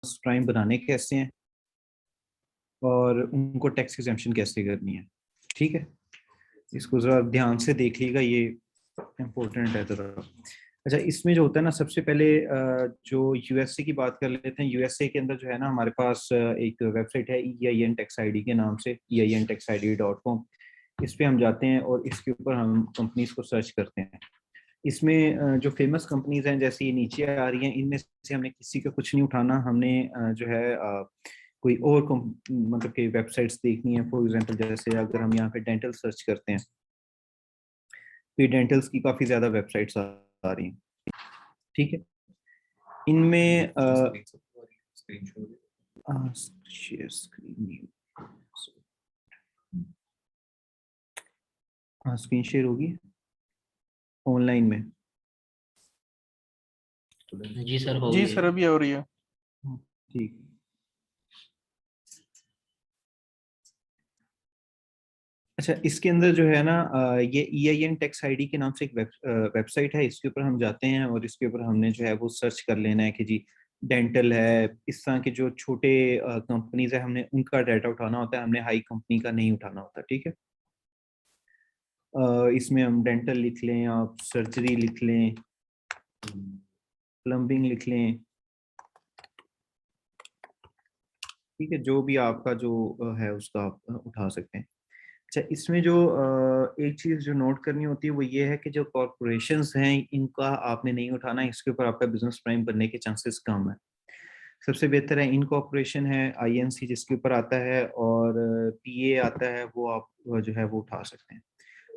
Prime बनाने कैसे हैं और उनको टैक्स एग्जेम्पशन कैसे करनी है। ठीक है, इसको ज़रा ध्यान से देख लीजिएगा, ये इम्पोर्टेंट है ज़रा। अच्छा, इसमें जो होता है ना, सबसे पहले जो यूएसए की बात कर लेते हैं। यूएसए के अंदर जो है ना, हमारे पास एक वेबसाइट है EIN टैक्स ID के नाम से, EINtaxid.com। इस पे हम जाते हैं और इसके ऊपर हम कंपनीज को सर्च करते हैं। इसमें जो फेमस कंपनीज हैं, जैसे ये नीचे आ रही हैं, इनमें से हमने किसी का कुछ नहीं उठाना। हमने जो है कोई और मतलब कि वेबसाइट्स देखनी है। फॉर एग्जांपल, जैसे अगर हम यहाँ पे डेंटल सर्च करते हैं तो ये डेंटल्स की काफ़ी ज़्यादा वेबसाइट्स आ रही हैं। ठीक है, इनमें शेयर स्क्रीन, हाँ स्क्रीन शेयर होगी ऑनलाइन में। जी सर, हो जी गई सर, है। अभी हो रही है। ठीक। अच्छा, इसके अंदर जो है ना ये EIN टैक्स ID के नाम से एक वेबसाइट है। इसके ऊपर हम जाते हैं और इसके ऊपर हमने जो है वो सर्च कर लेना है कि जी डेंटल है, इस तरह के जो छोटे कंपनीज है, हमने उनका डाटा उठाना होता है, हमने हाई कंपनी का नहीं उठाना होता। ठीक है, इसमें हम डेंटल लिख लें, आप सर्जरी लिख लें, प्लम्बिंग लिख लें। ठीक है, जो भी आपका जो है उसका आप उठा सकते हैं। अच्छा, इसमें जो एक चीज़ जो नोट करनी होती है वो ये है कि जो कॉरपोरेशंस हैं इनका आपने नहीं उठाना। इसके ऊपर आपका बिजनेस प्राइम बनने के चांसेस कम है। सबसे बेहतर है इनकॉर्पोरेशन है, INC जिसके ऊपर आता है, और PA आता है, वो आप जो है वो उठा सकते हैं।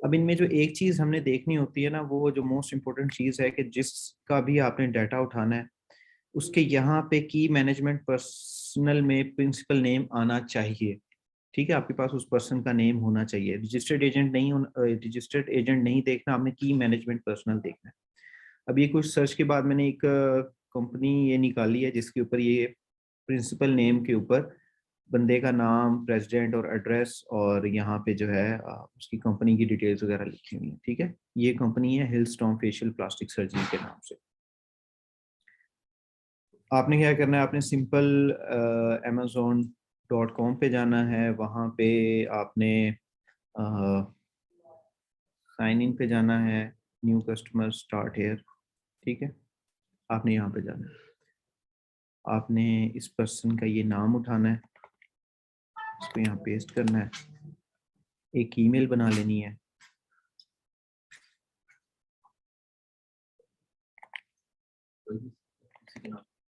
अब इनमें जो एक चीज़ हमने देखनी होती है ना, वो जो मोस्ट इम्पोर्टेंट चीज़ है कि जिसका भी आपने डाटा उठाना है उसके यहाँ पे की मैनेजमेंट पर्सनल में प्रिंसिपल नेम आना चाहिए। ठीक है, आपके पास उस पर्सन का नेम होना चाहिए। रजिस्टर्ड एजेंट नहीं, रजिस्टर्ड एजेंट नहीं देखना, आपने की मैनेजमेंट पर्सनल देखना है। अब ये कुछ सर्च के बाद मैंने एक कंपनी ये निकाली है जिसके ऊपर ये प्रिंसिपल नेम के ऊपर बंदे का नाम, प्रेसिडेंट और एड्रेस, और यहाँ पे जो है उसकी कंपनी की डिटेल्स वगैरह लिखी हुई है। ठीक है, ये कंपनी है हिलस्टॉन फेशियल प्लास्टिक सर्जरी के नाम से। आपने क्या करना है, आपने सिंपल amazon.com पे जाना है। वहाँ पे आपने साइन इन पे जाना है, न्यू कस्टमर स्टार्ट हेयर। ठीक है, आपने यहाँ पे जाना है, आपने इस पर्सन का ये नाम उठाना है, इसको यहाँ पेस्ट करना है, एक ईमेल बना लेनी है।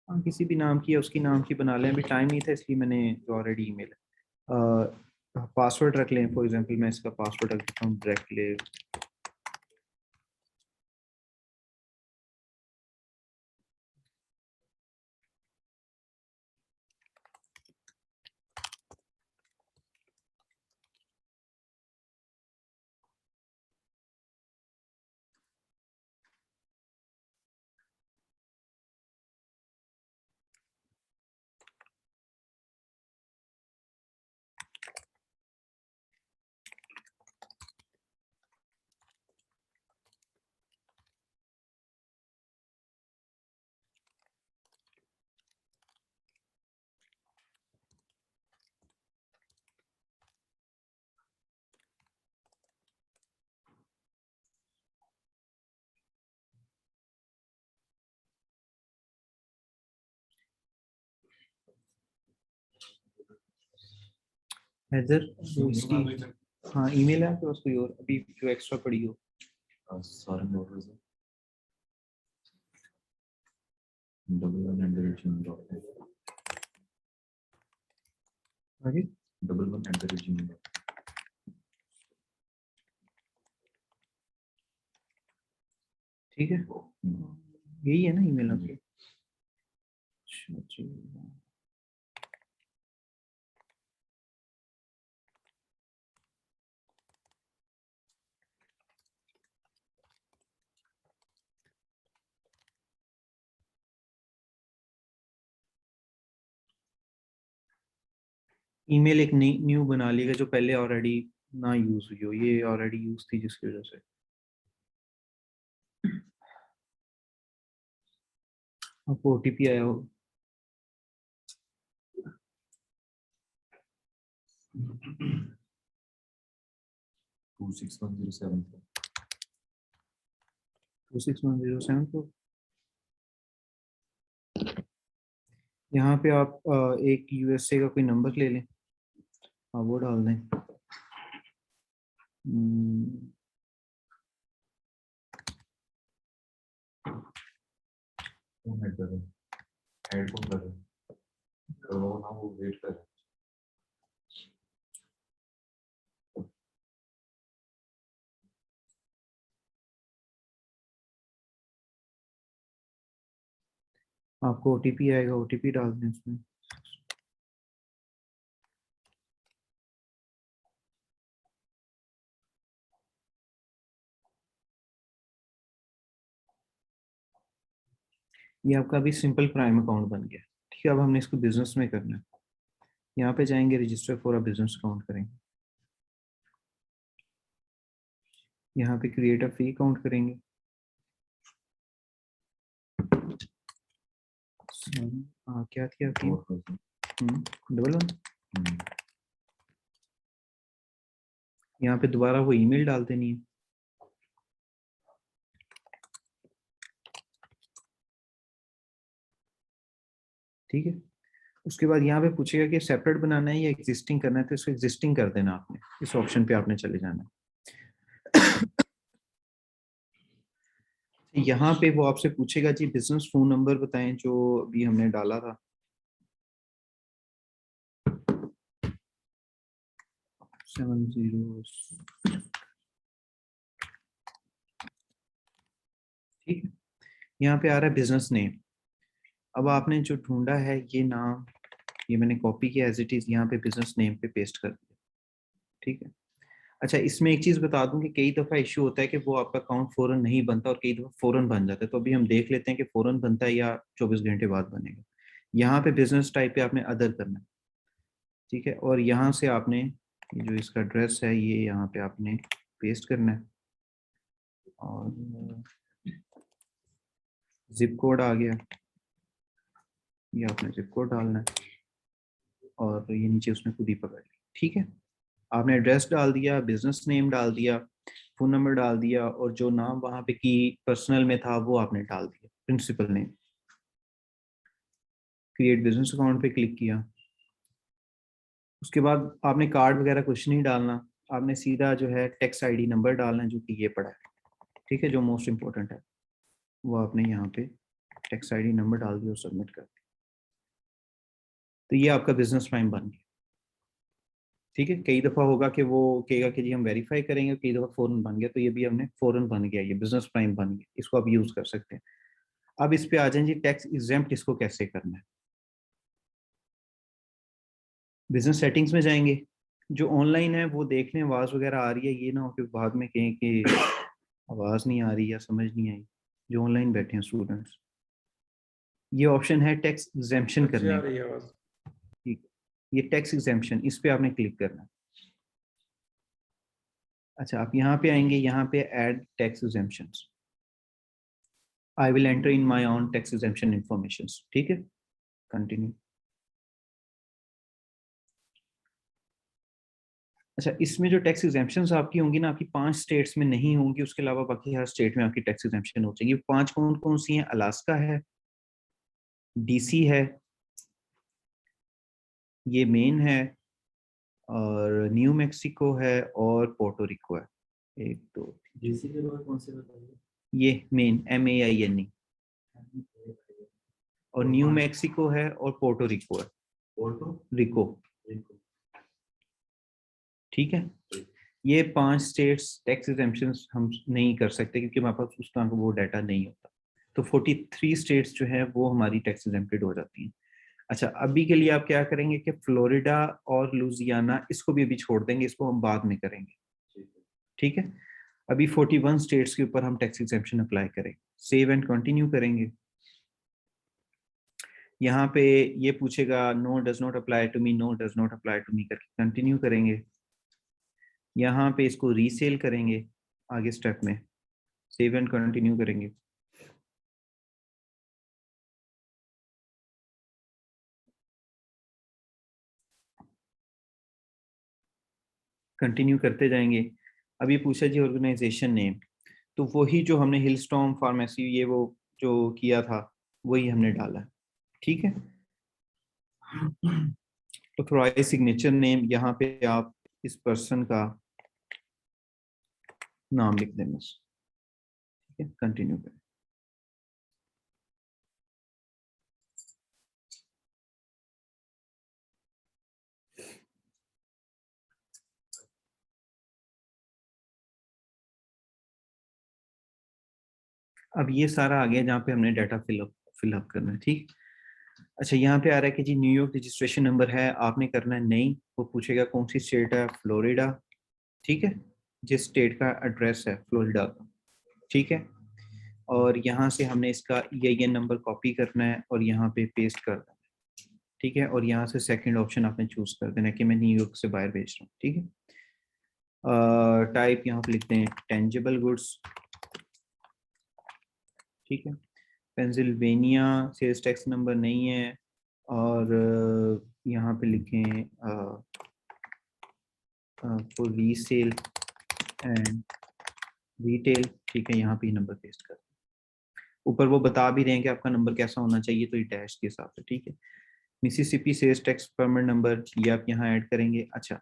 हाँ, किसी भी नाम की है, उसकी नाम की बना लें। अभी टाइम नहीं था इसलिए मैंने जो ऑलरेडी ईमेल है। पासवर्ड रख लें। फॉर एग्जांपल मैं इसका पासवर्ड रख देता हूँ डायरेक्टली। हैदर इसकी, हाँ ईमेल है आपके पास कोई और अभी जो एक्स्ट्रा पड़ी हो? आगे ठीक है, यही है ना ईमेल आपकी? अच्छा जी, ईमेल एक न्यू बना लीजिएगा जो पहले ऑलरेडी ना यूज हुई हो। ये ऑलरेडी यूज थी जिसकी वजह से आपको OTP आया हो। 26,107 26,107 को यहाँ पे आप एक यूएसए का कोई नंबर ले लें, आप वो डाल दें। कौन ऐड कर रहा है? ऐड कौन कर रहा है? करो ना, वो वेट कर रहा है। आपको ओटीपी आएगा, ओटीपी डाल दें उसमें। ये आपका अभी सिंपल प्राइम अकाउंट बन गया। ठीक है, अब हमने इसको बिजनेस में करना है। यहाँ पे जाएंगे, register for a business account करेंगे। यहाँ पे क्रिएट अ फ्री अकाउंट करेंगे। क्या थी आपकी? डबल 1। यहाँ पे दोबारा वो ईमेल डाल देनी है। ठीक है, उसके बाद यहाँ पे पूछेगा कि सेपरेट बनाना है या एग्जिस्टिंग करना है, तो इसको एग्जिस्टिंग कर देना आपने। इस ऑप्शन पे आपने चले जाना है। यहाँ पे वो आपसे पूछेगा जी बिजनेस फोन नंबर बताएं जो अभी हमने डाला था। 70। ठीक है, यहाँ पे आ रहा है बिजनेस नेम। अब आपने जो ढूंढा है ये नाम, ये मैंने कॉपी किया एज इट इज, यहाँ पे बिजनेस नेम पे पेस्ट कर दिया। ठीक है, अच्छा इसमें एक चीज बता दूं कि कई दफा इश्यू होता है कि वो आपका अकाउंट फौरन नहीं बनता और कई दफा फौरन बन जाता है। तो अभी हम देख लेते हैं कि फौरन बनता है या 24 घंटे बाद बनेगा। यहाँ पे बिजनेस टाइप पे आपने अदर करना है। ठीक है, और यहाँ से आपने ये जो इसका एड्रेस है ये यहाँ पे आपने पेस्ट करना है, और जिप कोड आ गया, ये आपने जिप कोड डालना है, और ये नीचे उसने खुद ही पकड़ लिया। ठीक है, आपने एड्रेस डाल दिया, बिजनेस नेम डाल दिया, फोन नंबर डाल दिया, और जो नाम वहाँ पे की पर्सनल में था वो आपने डाल दिया, principal name. Create business account पे क्लिक किया। उसके बाद आपने कार्ड वगैरह कुछ नहीं डालना, आपने सीधा जो है टैक्स आईडी नंबर डालना है जो कि ये पड़ा है। ठीक है, जो मोस्ट इंपॉर्टेंट है वो आपने यहाँ पे टैक्स आईडी नंबर डाल दिया और सबमिट कर दिया। तो ये आपका बिजनेस प्राइम बन गया। ठीक है, कई दफ़ा होगा कि वो कहेगा कि जी हम वेरीफाई करेंगे, कई दफ़ा फ़ौरन बन गया, तो ये भी हमने फ़ौरन बन गया, ये बिजनेस प्राइम बन गया, इसको आप यूज़ कर सकते हैं। अब इस पे आ जाएं जी टैक्स एग्जेम्प्ट इसको कैसे करना है। बिजनेस सेटिंग्स में जाएंगे, जो ऑनलाइन है वो देख लें, आवाज़ वगैरह आ रही है, ये ना हो कि बाद में कहें कि आवाज़ नहीं आ रही या समझ नहीं आई। जो ऑनलाइन बैठे हैं स्टूडेंट्स, ये ऑप्शन है टैक्स एग्जेम्पशन करने का। ठीक है, ये टैक्स एग्जेम्पशन, इस पे आपने क्लिक करना है। अच्छा, आप यहाँ पे आएंगे, यहाँ पे add tax exemptions. I will enter in my on tax exemption information. ठीक है, कंटिन्यू। अच्छा, इसमें जो टैक्स एग्जेम्पशंस आपकी होंगी ना, आपकी 5 स्टेट्स में नहीं होंगी, उसके अलावा बाकी हर स्टेट में आपकी टैक्स एग्जेम्पशन हो जाएगी। 5 कौन कौन सी हैं? अलास्का है, डीसी है, ये मेन है, और न्यू मैक्सिको है, और पोर्टो रिको है। एक दो, डीसी के बाद कौन से बताइए? ये मेन MAINE, और न्यू मैक्सिको है, और पोर्टो रिको है। Puerto Rico. रिको। ठीक है, ये 5 स्टेट्स टैक्स एग्जेम्पशंस हम नहीं कर सकते क्योंकि हमारे पास उस तरह का वो डाटा नहीं होता। तो 43 स्टेट्स जो है वो हमारी टैक्स एग्जेम्प्टेड हो जाती हैं। अच्छा, अभी के लिए आप क्या करेंगे कि फ्लोरिडा और लुजियाना इसको भी अभी छोड़ देंगे, इसको हम बाद में करेंगे। ठीक है, अभी 41 स्टेट्स के ऊपर हम टैक्स एग्जेम्पशन अप्लाई करेंगे। सेव एंड कंटिन्यू करेंगे। यहाँ पे ये पूछेगा no does not apply to me, no does not apply to me करके कंटिन्यू करेंगे। यहाँ पे इसको रीसेल करेंगे आगे स्टेप में, सेव एंड कंटिन्यू करेंगे। कंटिन्यू करते जाएंगे। अब ये पूछा जी ऑर्गेनाइजेशन नेम, तो वही जो हमने हिलस्टॉर्म फार्मेसी ये वो जो किया था वही हमने डाला है, ठीक है। ऑथराइज सिग्नेचर नेम, यहाँ पे आप इस पर्सन का नाम लिख दें बस, ठीक है, कंटिन्यू करें। अब ये सारा आ गया जहाँ पे हमने डाटा फिलअप करना है, ठीक। अच्छा, यहाँ पे आ रहा है कि जी न्यूयॉर्क रजिस्ट्रेशन नंबर है, आपने करना है नहीं, वो पूछेगा कौन सी स्टेट है, फ्लोरिडा, ठीक है, जिस स्टेट का एड्रेस है फ्लोरिडा का, ठीक है। और यहाँ से हमने इसका ये नंबर कॉपी करना है और यहाँ पे पेस्ट कर देना है, ठीक है। और यहाँ से सेकंड ऑप्शन आपने चूज कर देना है कि मैं न्यूयॉर्क से बाहर भेज रहा हूँ, ठीक है। टाइप यहाँ पे लिखते हैं टेंजिबल गुड्स, ठीक है। पेंसिल्वेनिया सेल्स टैक्स नंबर नहीं है, और यहाँ पे लिखें फॉर रीसेल एंड रिटेल, ठीक है, यहाँ पे नंबर पेस्ट कर। ऊपर वो बता भी रहे हैं कि आपका नंबर कैसा होना चाहिए, तो ये डैश के हिसाब से, ठीक है। Mississippi sales tax permit number ये आप यहाँ ऐड करेंगे। अच्छा,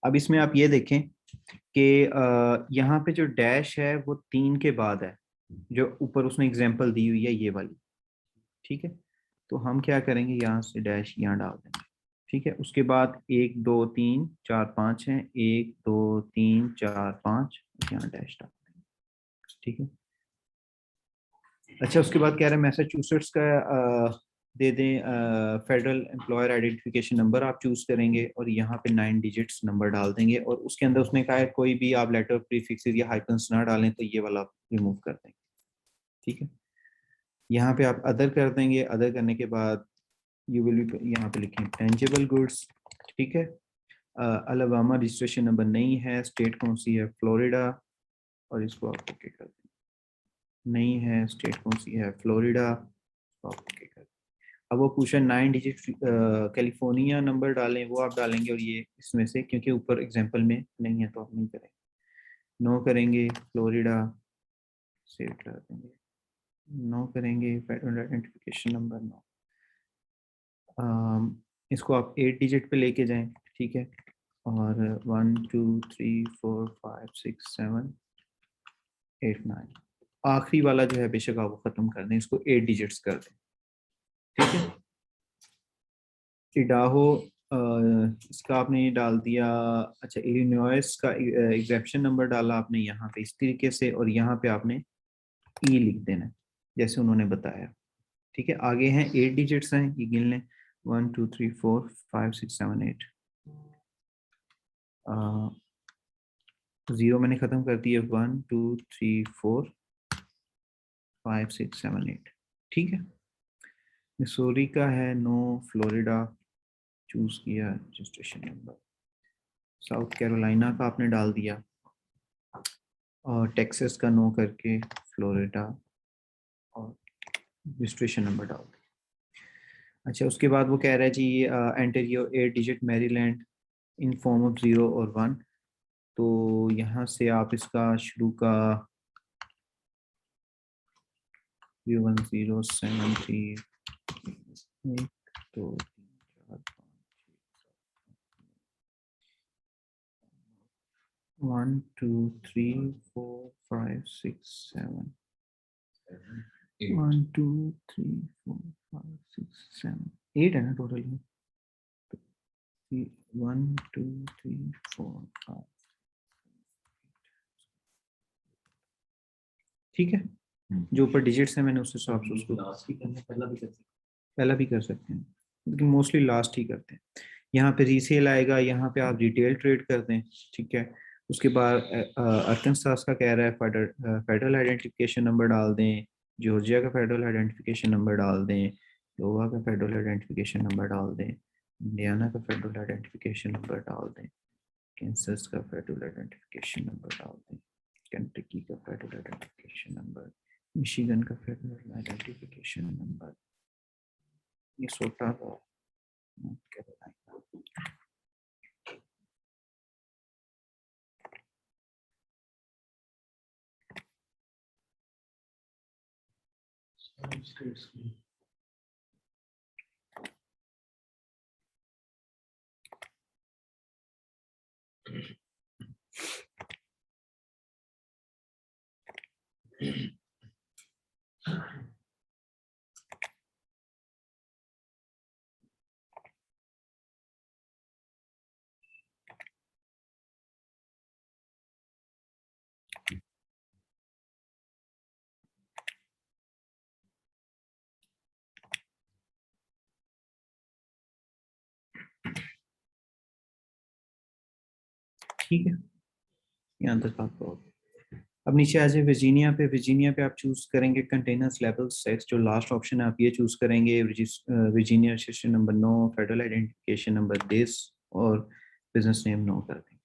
अब इसमें आप ये देखें कि यहाँ पे जो डैश है वो 3 के बाद है, जो ऊपर उसने एग्जांपल दी हुई है ये वाली, ठीक है। तो हम क्या करेंगे, यहाँ से डैश यहाँ डाल देंगे, ठीक है। उसके बाद 1 2 3 4 5 है, 1 2 3 4 5 यहाँ डैश डाल देंगे, ठीक है। अच्छा, उसके बाद कह रहे हैं मैसाचुसेट्स का दे दें फेडरल एम्प्लॉयर आइडेंटिफिकेशन नंबर आप चूज करेंगे और यहाँ पे 9 डिजिट्स नंबर डाल देंगे, और उसके अंदर उसने कहा है कोई भी आप लेटर प्रीफिक्सेस या हाइफन्स ना डालें, तो ये वाला आप रिमूव कर देंगे, ठीक है। यहाँ पे आप अदर कर देंगे, अदर करने के बाद यू विल बी, यहाँ पे लिखें टेंजिबल गुड्स, ठीक है। अलाबामा रजिस्ट्रेशन नंबर नहीं है, स्टेट कौन सी है, फ्लोरिडा, और इसको आप ओके कर दें। नहीं है, स्टेट कौन सी है, फ्लोरिडा, तो आप ओके कर दें। अब वो पूछा 9 डिजिट कैलिफोर्निया नंबर डालें, वो आप डालेंगे, और ये इसमें से क्योंकि ऊपर एग्जांपल में नहीं है तो आप नहीं करेंगे, नो करेंगे, फ्लोरिडा सेव कर देंगे, नो करेंगे, फेडरल आइडेंटिफिकेशन नंबर नो। इसको आप 8 डिजिट पे लेके जाएं, ठीक है। और 1 2 3 4 5 6 7 8 9, आखिरी वाला जो है बेशक आप वो खत्म कर दें, इसको 8 डिजिट्स कर दें, ठीक है। इडाहो इसका आपने ये डाल दिया। अच्छा, इलिनॉइस का एग्जेप्शन नंबर डाला आपने यहाँ पे इस तरीके से, और यहाँ पे आपने ई लिख देना है जैसे उन्होंने बताया, ठीक है। आगे हैं 8 डिजिट्स हैं, ये गिन लें, 1 2 3 4 5 6 7 8, 0 मैंने खत्म कर दिया, 1 2 3 4 5 6 7 8, ठीक है। मिसोरी का है नो, फ्लोरिडा चूज किया रजिस्ट्रेशन नंबर, साउथ कैरोलिना का आपने डाल दिया, और टेक्सास का नो करके फ्लोरिडा, और रजिस्ट्रेशन नंबर डाल दिया। अच्छा, उसके बाद वो कह रहा है जी enter your 8 digit Maryland in form of 0 और 1, तो यहाँ से आप इसका शुरू का 01073 1 2 3 4 1 2 3 4 5 6 7 1 2 3 4 5 6 7 8 है ना टोटल में, 1 2 3 4 5, ठीक है। जो ऊपर डिजिट्स हैं मैंने उस हिसाब से उसको पहला भी कर सकते हैं, लेकिन मोस्टली लास्ट ही करते हैं। यहाँ पे रीसेल आएगा, यहाँ पे आप रिटेल ट्रेड कर दें, ठीक है। उसके बाद अरकानसास का कह रहा है फेडरल आइडेंटिफिकेशन नंबर डाल दें, जॉर्जिया का फेडरल आइडेंटिफिकेशन नंबर डाल दें, गोवा का फेडरल आइडेंटिफिकेशन नंबर डाल दें, इंडियाना का फेडरल आइडेंटिफिकेशन नंबर डाल दें, कैंसस का फेडरल आइडेंटिफिकेशन नंबर डाल दें, केंटकी का फेडरल आइडेंटिफिकेशन नंबर, मिशिगन का फेडरल आइडेंटिफिकेशन नंबर, मिनेसोटा का, नॉर्थ कैरोलिना ठीक है, यहाँ तक आपको। अब नीचे आ जाए वर्जीनिया पे। वर्जीनिया पे आप चूज करेंगे कंटेनर्स लेवल सेक्स, जो लास्ट ऑप्शन है आप ये चूज करेंगे। Virginia registration number no, federal identification number this, और बिजनेस नेम नो कर देंगे।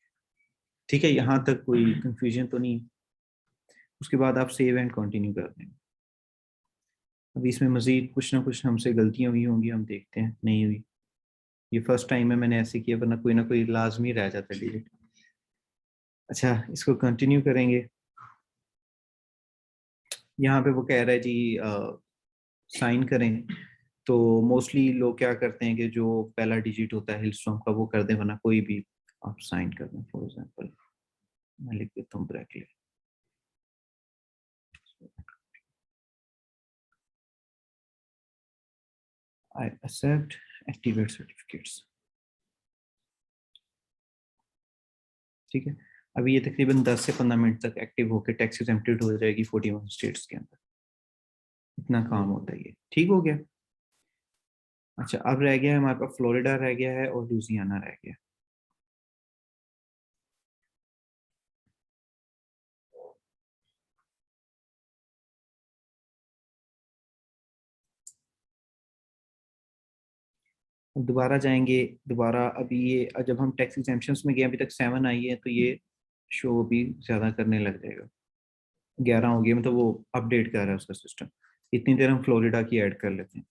ठीक है, यहाँ तक कोई कंफ्यूजन तो नहीं। उसके बाद आप सेव एंड कंटिन्यू कर देंगे। अभी इसमें मजीद कुछ ना कुछ हमसे गलतियां हुई होंगी, हम देखते हैं। नहीं हुई, ये फर्स्ट टाइम है मैंने ऐसे किया, वरना कोई ना कोई लाजमी रह जाता है डिलीट। अच्छा, इसको कंटिन्यू करेंगे। यहाँ पे वो कह रहा है जी साइन करें। तो मोस्टली लोग क्या करते हैं कि जो पहला डिजिट होता है हिलस्टॉम का वो कर दें, वरना कोई भी आप साइन कर दें। फॉर एग्जांपल मैं लिख देता हूँ bracket. I accept activate certificates. ठीक है, अभी ये तकरीबन 10 से 15 मिनट तक एक्टिव होकर टैक्स एग्जेम्प्टेड हो जाएगी 41 स्टेट्स के अंदर। इतना काम होता है ये। ठीक हो गया। अच्छा, अब रह गया है हमारे पास फ्लोरिडा रह गया है और लुजियाना रह गया। अब दोबारा जाएंगे। दोबारा अभी ये जब हम टैक्स एग्जेम्पशंस में गए, अभी तक 7 आई है, तो ये शो भी ज्यादा करने लग जाएगा। 11 हो गया, मतलब वो अपडेट कर रहा है उसका सिस्टम। इतनी देर हम फ्लोरिडा की ऐड कर लेते हैं।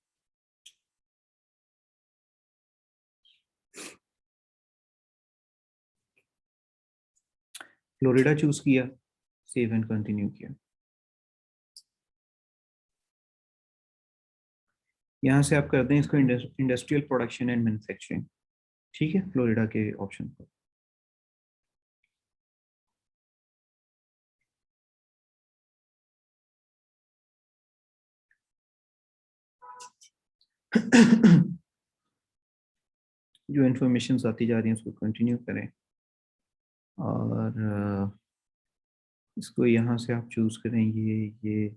फ्लोरिडा चूज किया, सेव एंड कंटिन्यू किया। यहाँ से आप कर दें इसको इंडस्ट्रियल प्रोडक्शन एंड मैन्युफैक्चरिंग। ठीक है, फ्लोरिडा के ऑप्शन पर। जो इंफॉर्मेशन आती जा रही है उसको कंटिन्यू करें। और इसको यहाँ से आप चूज करें ये।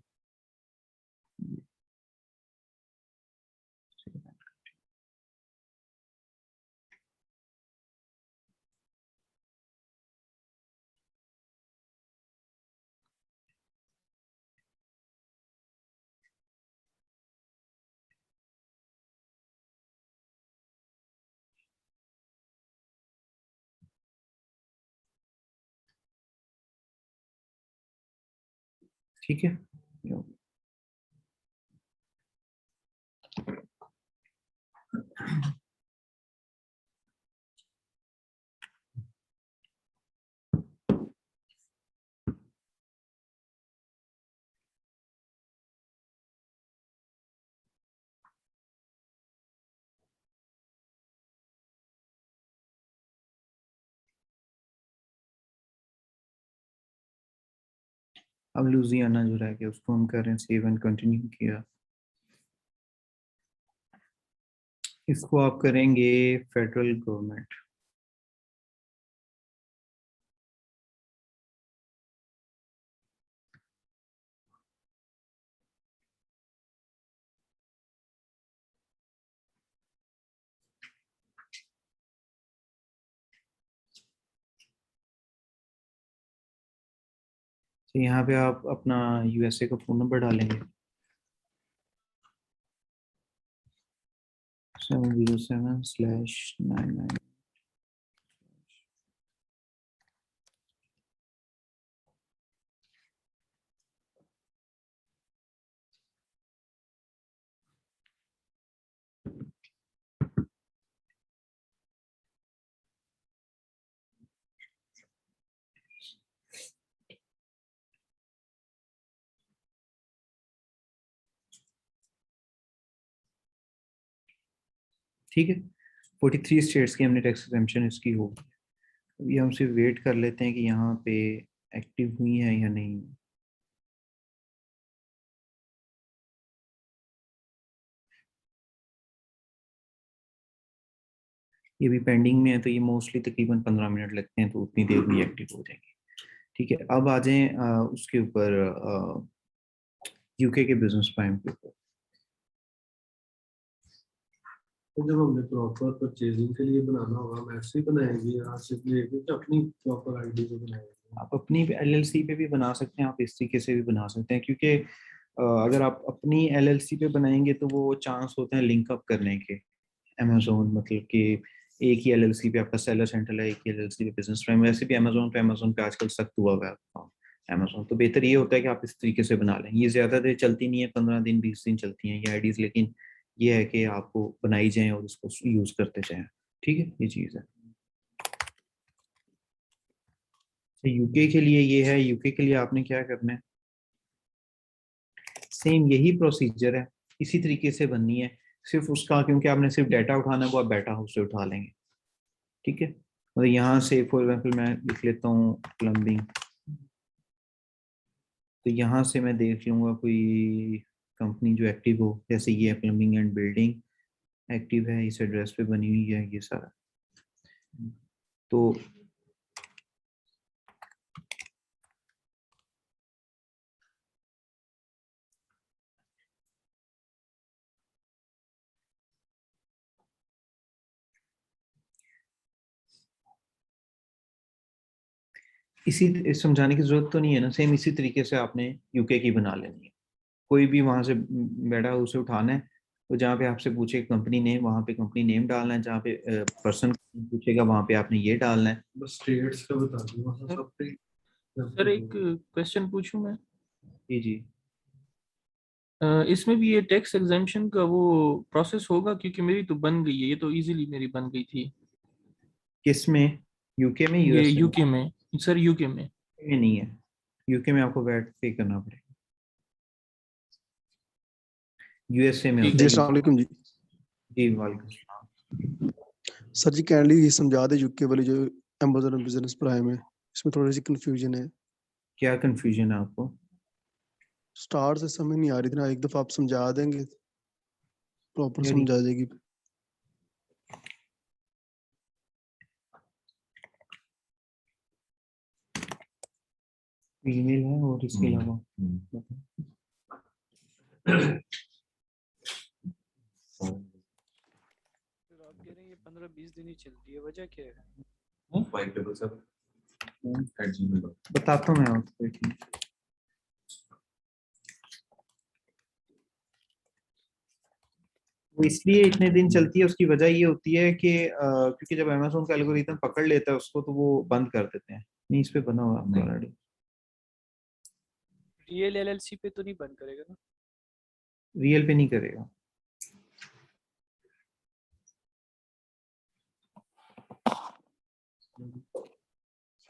ठीक है, अब लुजियाना जो रह गया उसको हम कर रहे हैं सेव एंड कंटिन्यू किया। इसको आप करेंगे फेडरल गवर्नमेंट। तो यहाँ पे आप अपना यूएसए का फोन नंबर डालेंगे, 707/99। ठीक है, 43 स्टेट्स की हमने टैक्स एग्जेम्पशन इसकी होगी। अभी हम सिर्फ वेट कर लेते हैं कि यहाँ पे एक्टिव हुई है या नहीं। ये भी पेंडिंग में है, तो ये मोस्टली तकरीबन 15 मिनट लगते हैं, तो उतनी देर में एक्टिव हो जाएंगे। ठीक है, अब आ जाएं उसके ऊपर, यूके के बिजनेस प्राइम के ऊपर। तो जब हमने प्रॉपर परचेजिंग के लिए बनाना होगा, हम ऐसे ही बनाएंगे या सिर्फ ये कि अपनी प्रॉपर आईडी से बनाएंगे? आप अपनी एलएलसी पे भी बना सकते हैं, आप इस तरीके से भी बना सकते हैं, क्योंकि अगर आप अपनी एलएलसी पे बनाएंगे तो वो चांस होते हैं लिंकअप करने के। अमेजोन मतलब कि एक ही एलएलसी पे आपका सेलर सेंटर है, एक ही एलएलसी पे बिजनेस प्राइम। वैसे भी अमेजोन पे आजकल सख्त हुआ हुआ है अमेजोन, तो बेहतर ये होता है कि आप इस तरीके से बना लें। ये ज़्यादा देर चलती नहीं है, 15 दिन 20 दिन चलती हैं ये आईडीज़, लेकिन ये है कि आपको बनाई जाए और इसको यूज़ करते जाएँ। ठीक है, ये चीज़ है। यूके के लिए ये है, यूके के लिए आपने क्या करना है, सेम यही प्रोसीजर है, इसी तरीके से बननी है। सिर्फ उसका, क्योंकि आपने सिर्फ डाटा उठाना है, वो आप डाटा हाउस से उठा लेंगे। ठीक है, मतलब यहाँ से फॉर एग्जाम्पल मैं लिख लेता हूँ प्लम्बिंग, तो यहाँ से मैं देख लूँगा कोई कंपनी जो एक्टिव हो, जैसे ये है प्लम्बिंग एंड बिल्डिंग, एक्टिव है, इस एड्रेस पे बनी हुई है ये सारा। तो इसी समझाने की जरूरत तो नहीं है ना, सेम इसी तरीके से आपने यूके की बना लेनी है। कोई भी वहां से बैठा उसे उठाना है, तो जहाँ पे आपसे पूछे कंपनी नेम, वहाँ पे कंपनी नेम डालना है, जहाँ पे पर्सन पूछेगा वहाँ पे आपने ये डालना है। बस स्टेट्स का बता दूँ वहाँ सब पे। सर एक क्वेश्चन पूछूं मैं? जी जी। इसमें भी ये टैक्स एग्जाम्पशन का वो प्रोसेस होगा? क्योंकि मेरी तो बन गई है, ये तो इजीली मेरी बन गई थी। किस में, यूके में ये यूएसए यूके में, सर यूके में। में नहीं है, यूके में आपको वैट पे करना पड़ेगा, यूएसए में ठीक होता जी है। है। अस्सलाम वालेकुम जी। जी वालेकुम सलाम। सर जी काइंडली ये समझा दे यूके वाली जो अमेज़न बिजनेस प्राइम है, इसमें थोड़ी सी कंफ्यूजन है। क्या कंफ्यूजन है आपको? स्टार से समझ नहीं आ रही थी ना, एक दफा आप समझा देंगे प्रॉपर यार समझा देगी। ईमेल है और इसके अलावा फिर आप कह रहे हैं ये 15-20 दिन ही चलती है, वजह क्या है? 577@gmail.com। बताता हूँ मैं आपको, एक मिनट। वो इसलिए इतने दिन चलती है, उसकी वजह ये होती है कि क्योंकि जब अमेज़न का एल्गोरिथम पकड़ लेता है उसको, तो वो बंद कर देते हैं। नहीं, इस पे बना हुआ आपका ऑलरेडी। रियल एलएलसी पे तो नहीं बंद करेगा ना? रियल पे नहीं करेगा।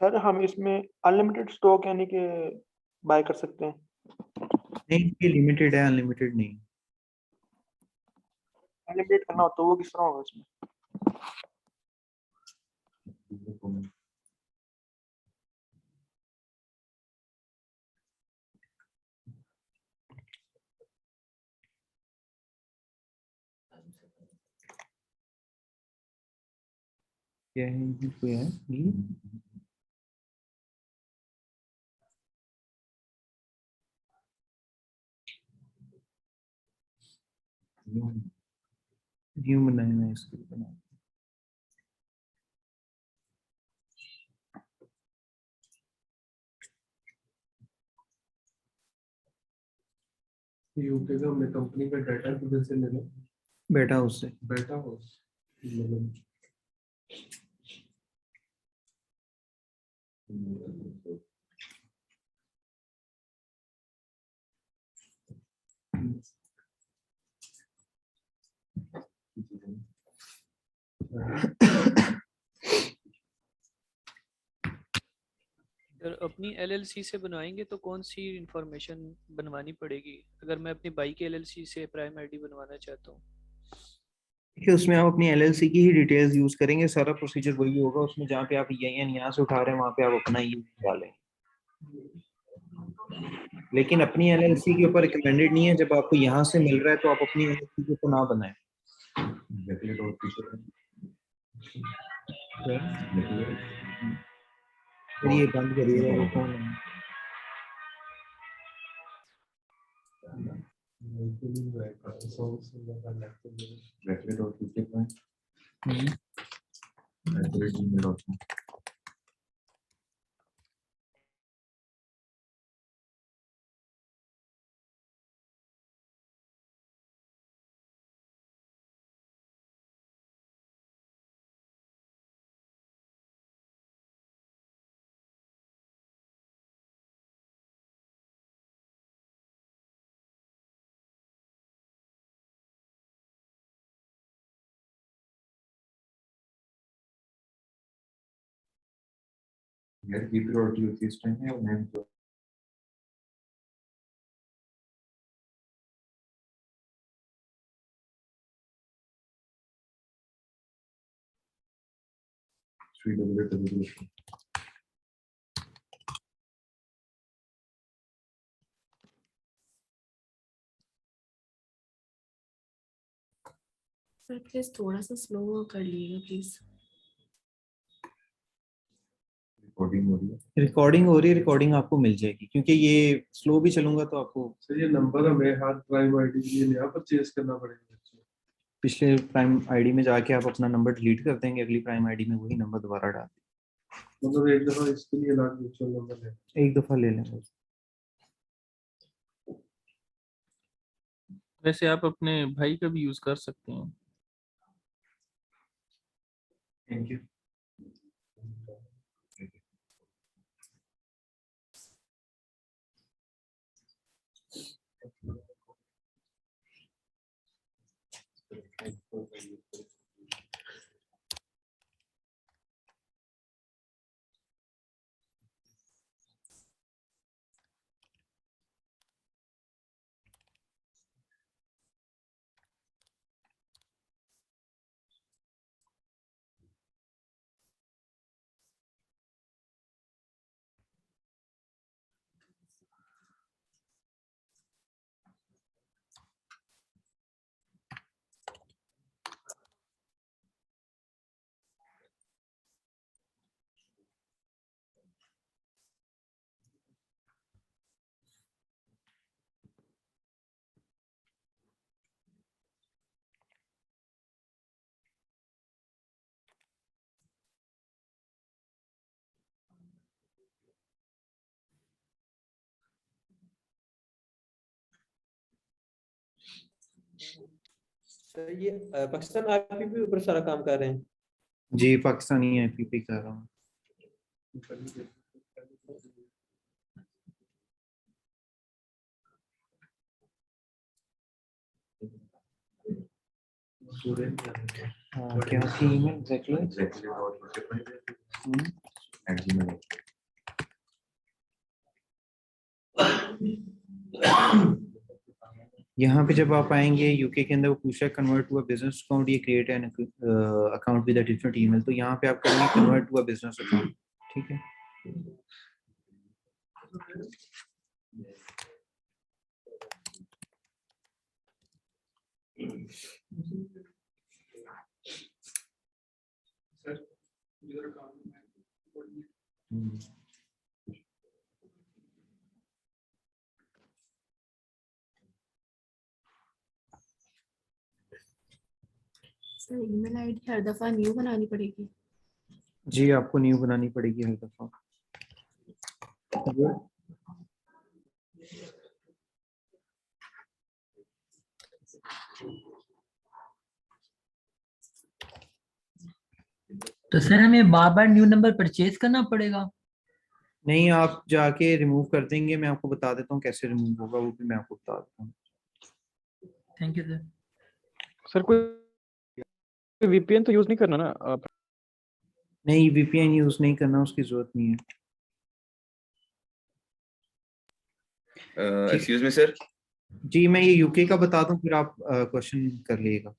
सर हम इसमें अनलिमिटेड स्टॉक यानी कि बाय कर सकते हैं? नहीं, ये लिमिटेड है, अनलिमिटेड नहीं। अनलिमिटेड करना हो तो वो किस तरह होगा इसमें? क्या है ये, कोई है ये? न्यू बनाया है इसके लिए बना। यूके का हमने कंपनी का डाटा किधर से लेना? बैठा उससे। बेटा हाउस मतलब अगर अपनी एलएलसी से बनवाएंगे तो कौन सी इंफॉर्मेशन बनवानी पड़ेगी, अगर मैं अपनी बाइक की एलएलसी से प्राइम आईडी बनवाना चाहता हूँ? देखिए उसमें आप अपनी एलएलसी की ही डिटेल्स यूज करेंगे, सारा प्रोसीजर वही होगा उसमें, जहाँ पे आप ईआईएन यहाँ से उठा रहे हैं वहाँ पे आप अपना ये डालेंगे। लेकिन अपनी एलएलसी के ऊपर रिकमेंडेड नहीं है, जब आपको यहाँ से मिल रहा है तो आप अपनी एलएलसी के ऊपर ना बनाएं। Exactly और फीचर फिर ये बंद करिएगा ये फोन। Exactly और फीचर gmail.com यार की प्रायोरिटी होती है इस टाइम में और मैं www. सर प्लीज थोड़ा सा स्लो कर लीजिएगा प्लीज। रिकॉर्डिंग हो रही है। रिकॉर्डिंग हो रही है, रिकॉर्डिंग आपको मिल जाएगी, क्योंकि ये स्लो भी चलूंगा तो आपको सर ये नंबर हमें हर प्राइम आईडी के लिए नया परचेज करना पड़ेगा। पिछले प्राइम आईडी में जाके आप अपना नंबर डिलीट कर देंगे, अगली प्राइम आईडी में वही नंबर दोबारा डाल मतलब एक दफा इसके लिए अलग म्यूचुअल नंबर है। दें, एक दफा ले लेंगे। वैसे आप अपने भाई का भी यूज कर सकते हैं। Thank you. सर ये पाकिस्तान आईपी पे ऊपर सारा काम कर रहे हैं। जी पाकिस्तानी आईपीपी कर रहा हूँ। हाँ, क्या थी ईमेल एग्जैक्टली? Exactly और फीचर gmail. यहाँ पे जब आप आएंगे यूके के अंदर वो पूछा convert to a business account, ये create an account with a different email, तो यहाँ पे आप करेंगे convert to a business account. ठीक है, सर ईमेल आईडी हर दफा न्यू बनानी पड़ेगी? जी आपको न्यू बनानी पड़ेगी हर दफा। तो सर हमें बार बार न्यू नंबर परचेज करना पड़ेगा? नहीं, आप जाके रिमूव कर देंगे, मैं आपको बता देता हूँ कैसे रिमूव होगा, वो भी मैं आपको बता देता हूँ। Thank you sir. सर कोई वीपीएन तो यूज नहीं करना ना आप? नहीं, वीपीएन यूज नहीं करना, उसकी जरूरत नहीं है। Excuse me sir. जी मैं ये यूके का बता दूं, फिर आप क्वेश्चन कर लीजिएगा।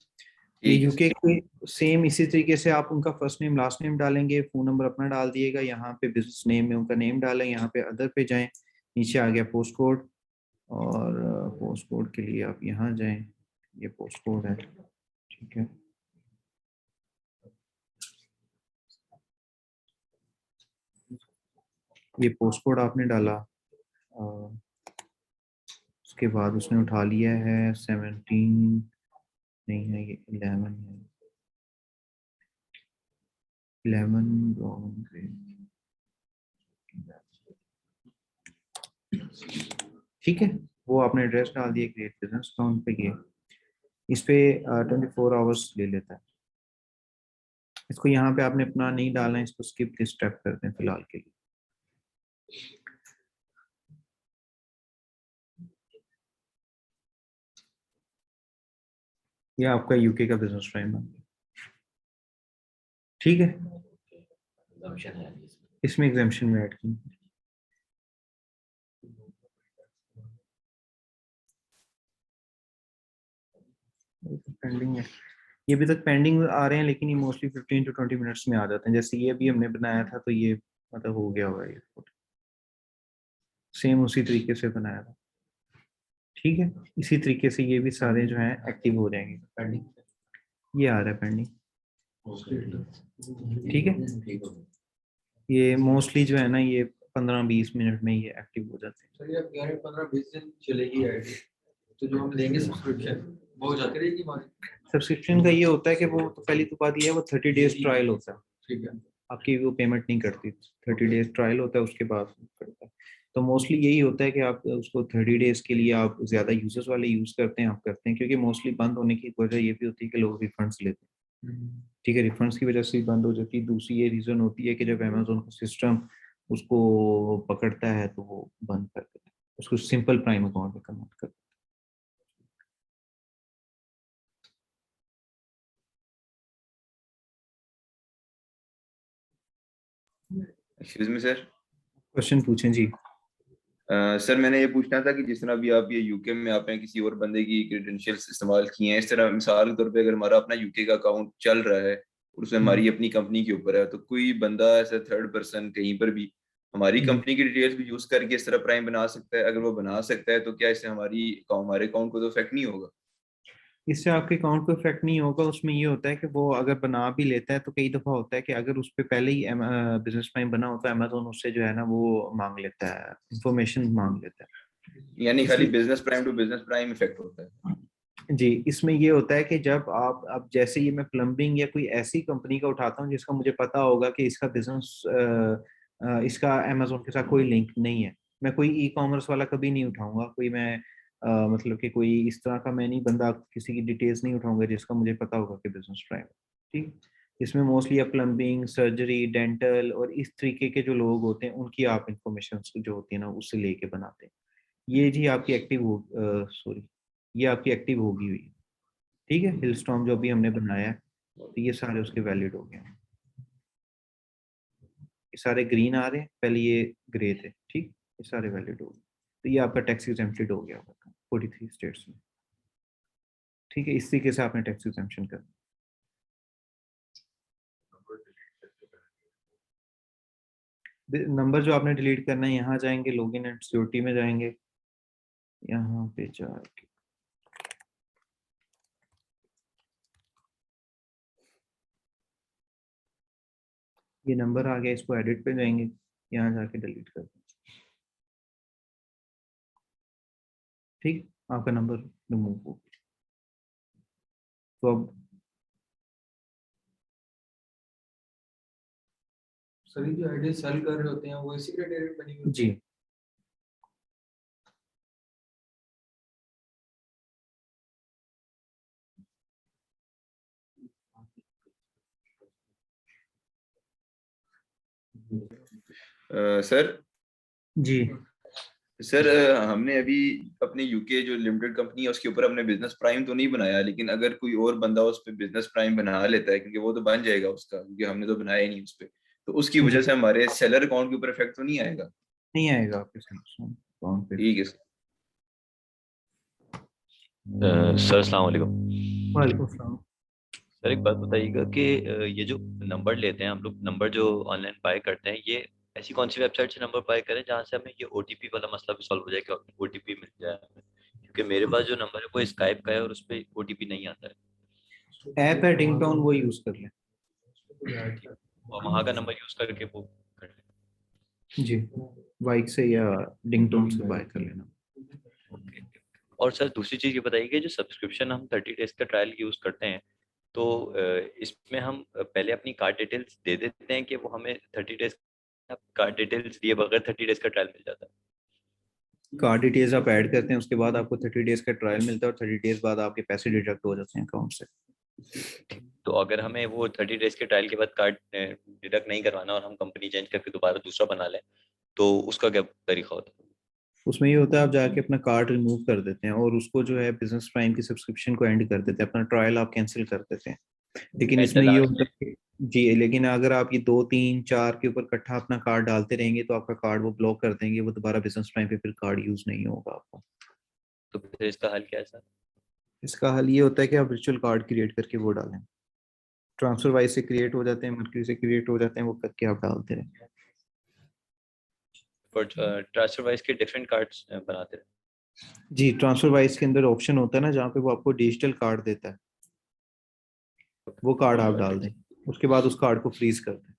ये यूके के सेम इसी तरीके से आप उनका फर्स्ट नेम लास्ट नेम डालेंगे, फोन नंबर अपना डाल दिएगा, यहाँ पे बिजनेस नेम में उनका नेम डालें, यहाँ पे अदर पे जाएं, नीचे आ गया पोस्ट कोड, और पोस्ट कोड के लिए आप यहाँ जाएं, ये पोस्ट कोड है, ठीक है। ये पोस्ट कोड आपने डाला, उसके बाद उसने उठा लिया है 17, नहीं है ये 11 है, 11 ठीक है। वो आपने एड्रेस डाल दिया, क्रिएट बिजनेस अकाउंट पे गए, इस पे 24 आवर्स ले लेता है। इसको यहाँ पे आपने अपना नहीं डालना है, इसको स्किप दिस स्टेप करते हैं फिलहाल के लिए। ये आपका यूके का बिजनेस प्राइम बन गया, ठीक है। इसमें एग्जाम्पशन में ऐड की, पेंडिंग है, ये अभी तक पेंडिंग आ रहे हैं, लेकिन ये मोस्टली 15 to 20 मिनट्स में आ जाते हैं। जैसे ये अभी हमने बनाया था तो ये मतलब हो गया हुआ है, ये सेम उसी तरीके से बनाया था, ठीक है। इसी तरीके से ये भी सारे जो हैं एक्टिव हो जाएंगे। पेंडिंग ये आ रहा है पेंडिंग, ठीक है। ये मोस्टली जो है ना ये 15-20 मिनट में ये एक्टिव हो जाते हैं। सर ये 15-20 दिन चलेगी आईडी, तो जो हम लेंगे सब्सक्रिप्शन वो हो जाती रहेगी हमारी। सब्सक्रिप्शन का ये होता है कि वो तो पहली तो बात ये है, वो 30 डेज ट्रायल होता है, ठीक है। आपकी वो पेमेंट नहीं करती, 30 डेज ट्रायल होता है, उसके बाद करता है। तो मोस्टली यही होता है कि आप उसको 30 डेज के लिए आप ज़्यादा यूजर्स वाले यूज़ करते हैं, आप करते हैं, क्योंकि मोस्टली बंद होने की वजह ये भी होती है कि लोग रिफंड्स लेते हैं, ठीक है। रिफंड्स की वजह से बंद हो जाती है। दूसरी ये रीज़न होती है कि जब अमेजोन का सिस्टम उसको पकड़ता है तो वो बंद कर देता है, उसको सिंपल प्राइम अकाउंट में कन्वर्ट कर देता एक्सक्यूज मी सर, है। क्वेश्चन पूछें जी। सर मैंने ये पूछना था कि जिस तरह भी आप ये यूके में आपने किसी और बंदे की क्रेडेंशियल्स इस्तेमाल किए हैं, इस तरह मिसाल के तौर पे अगर हमारा अपना यूके का अकाउंट चल रहा है और उसमें हमारी अपनी कंपनी के ऊपर है, तो कोई बंदा ऐसा थर्ड पर्सन कहीं पर भी हमारी कंपनी की डिटेल्स भी यूज करके इस तरह प्राइम बना सकता है? अगर वो बना सकता है तो क्या इससे हमारे अकाउंट को तो इफेक्ट नहीं होगा? इससे आपके अकाउंट को इफेक्ट नहीं होगा। उसमें ये होता है कि वो अगर बना भी लेता है तो कई दफ़ा होता है कि अगर उस पर पहले ही बिजनेस प्राइम बना होता है, अमेजोन उससे जो है ना वो मांग लेता है, इंफॉर्मेशन मांग लेता है। यानी खाली business prime to business prime effect होता है? जी, इसमें ये होता है कि जब आप अब जैसे ये मैं प्लम्बिंग या कोई ऐसी कंपनी का उठाता हूँ जिसका मुझे पता होगा कि इसका बिजनेस इसका अमेजोन के साथ कोई लिंक नहीं है, मैं कोई ई कॉमर्स वाला कभी नहीं उठाऊंगा, कोई मैं मतलब कि कोई इस तरह का मैं नहीं बंदा किसी की डिटेल्स नहीं उठाऊंगा जिसका मुझे पता होगा कि बिजनेस प्राइम, ठीक। इसमें मोस्टली आप प्लम्बिंग, सर्जरी, डेंटल और इस तरीके के जो लोग होते हैं उनकी आप इंफॉर्मेशन जो होती है ना उससे लेके बनाते हैं। ये जी आपकी एक्टिव हो सॉरी ये आपकी एक्टिव होगी हुई, ठीक है। हिलस्टॉर्म जो अभी हमने बनाया है तो ये सारे उसके वैलिड हो गए हैं, ये सारे ग्रीन आ रहे हैं, पहले ये ग्रे थे, ठीक। ये सारे वैलिड हो गए, तो ये आपका टैक्स एग्जेम्प्टेड हो गया होगा 43 स्टेट्स में, ठीक है। इस तरीके से आपने टैक्स एग्जेम्पशन करना। नंबर जो आपने डिलीट करना है, यहाँ जाएंगे, लॉगिन एंड सिक्योरिटी में जाएंगे, यहाँ पे जाके ये नंबर आ गया, इसको एडिट पे जाएंगे, यहाँ जाके डिलीट कर दें, ठीक। आपका नंबर रिमूव हो गया। तो अब सर जो आईडी सेल कर रहे होते हैं वो इसी क्राइटेरिया पे बनी हुई जी सर जी सर हमने अभी अपने यूके जो लिमिटेड कंपनी है उसके ऊपर हमने बिजनेस प्राइम तो नहीं बनाया, लेकिन अगर कोई और बंदा उस पर बिजनेस प्राइम बना लेता है, क्योंकि वो तो बन जाएगा उसका, क्योंकि हमने तो बनाया ही नहीं उस पर, तो उसकी वजह से हमारे सेलर अकाउंट के ऊपर इफेक्ट तो नहीं आएगा? नहीं आएगा आपके अकाउंट पे। ठीक है सर। सर अस्सलाम वालेकुम। वालेकुम सलाम। सर एक बात बताइएगा कि ये जो नंबर लेते हैं हम लोग, नंबर जो ऑनलाइन बाय करते हैं, ये ऐसी कौन सी वेबसाइट से नंबर बाय करें जहाँ से हमें ये ओटीपी वाला मसला भी सॉल्व हो जाए कि ओटीपी मिल जाए हमें? क्योंकि मेरे पास जो नंबर है वो स्काइप का है और उस पर ओटीपी नहीं आता है। ऐप है डिंगटोन, वो यूज कर लें। और वहाँ का नंबर यूज करके वो कर लें। जी, बाइक से या डिंगटोन से बाय कर लेना। ओके। और सर दूसरी चीज़ ये बताइए कि जो सब्सक्रिप्शन हम 30 डेज का ट्रायल यूज़ करते हैं, तो इसमें हम पहले अपनी कार्ड डिटेल्स दे देते हैं कि वो हमें 30 डेज कार्ड डिटेल्स दिए बगैर 30 डेज का ट्रायल मिल जाता है? कार्ड डिटेल्स आप ऐड करते हैं, उसके बाद आपको 30 डेज का ट्रायल मिलता है और 30 डेज बाद आपके पैसे डिडक्ट हो जाते हैं अकाउंट से। तो अगर हमें वो 30 डेज के ट्रायल के बाद कार्ड डिडक्ट नहीं करवाना और हम कंपनी चेंज करके दोबारा दूसरा बना लें, तो उसका क्या तरीका होता है? उसमें ये होता है आप जाके अपना कार्ड रिमूव कर देते हैं और उसको जो है बिजनेस प्राइम की सब्सक्रिप्शन को एंड कर देते हैं, अपना ट्रायल आप कैंसिल कर देते हैं। लेकिन At the इसमें ये last होता है जी, लेकिन अगर आप ये 2 3 4 के ऊपर इकट्ठा अपना कार्ड डालते रहेंगे तो आपका कार्ड वो ब्लॉक कर देंगे, वो दोबारा बिजनेस प्राइम पे फिर कार्ड यूज नहीं होगा आपको। तो फिर इसका हल क्या है सर? इसका हल ये होता है कि आप वर्चुअल कार्ड क्रिएट करके वो डालें। ट्रांसफर वाइज से क्रिएट हो जाते हैं, मर्क्यूरी से क्रिएट हो जाते हैं, वो करके आप डालते रहें। और ट्रांसफर वाइज के डिफरेंट कार्ड्स बनाते हैं? जी, ट्रांसफर वाइज के अंदर ऑप्शन होता है ना जहाँ पे वो आपको डिजिटल कार्ड देता है, वो कार्ड आप डाल दें, उसके बाद उस कार्ड को फ्रीज कर दें।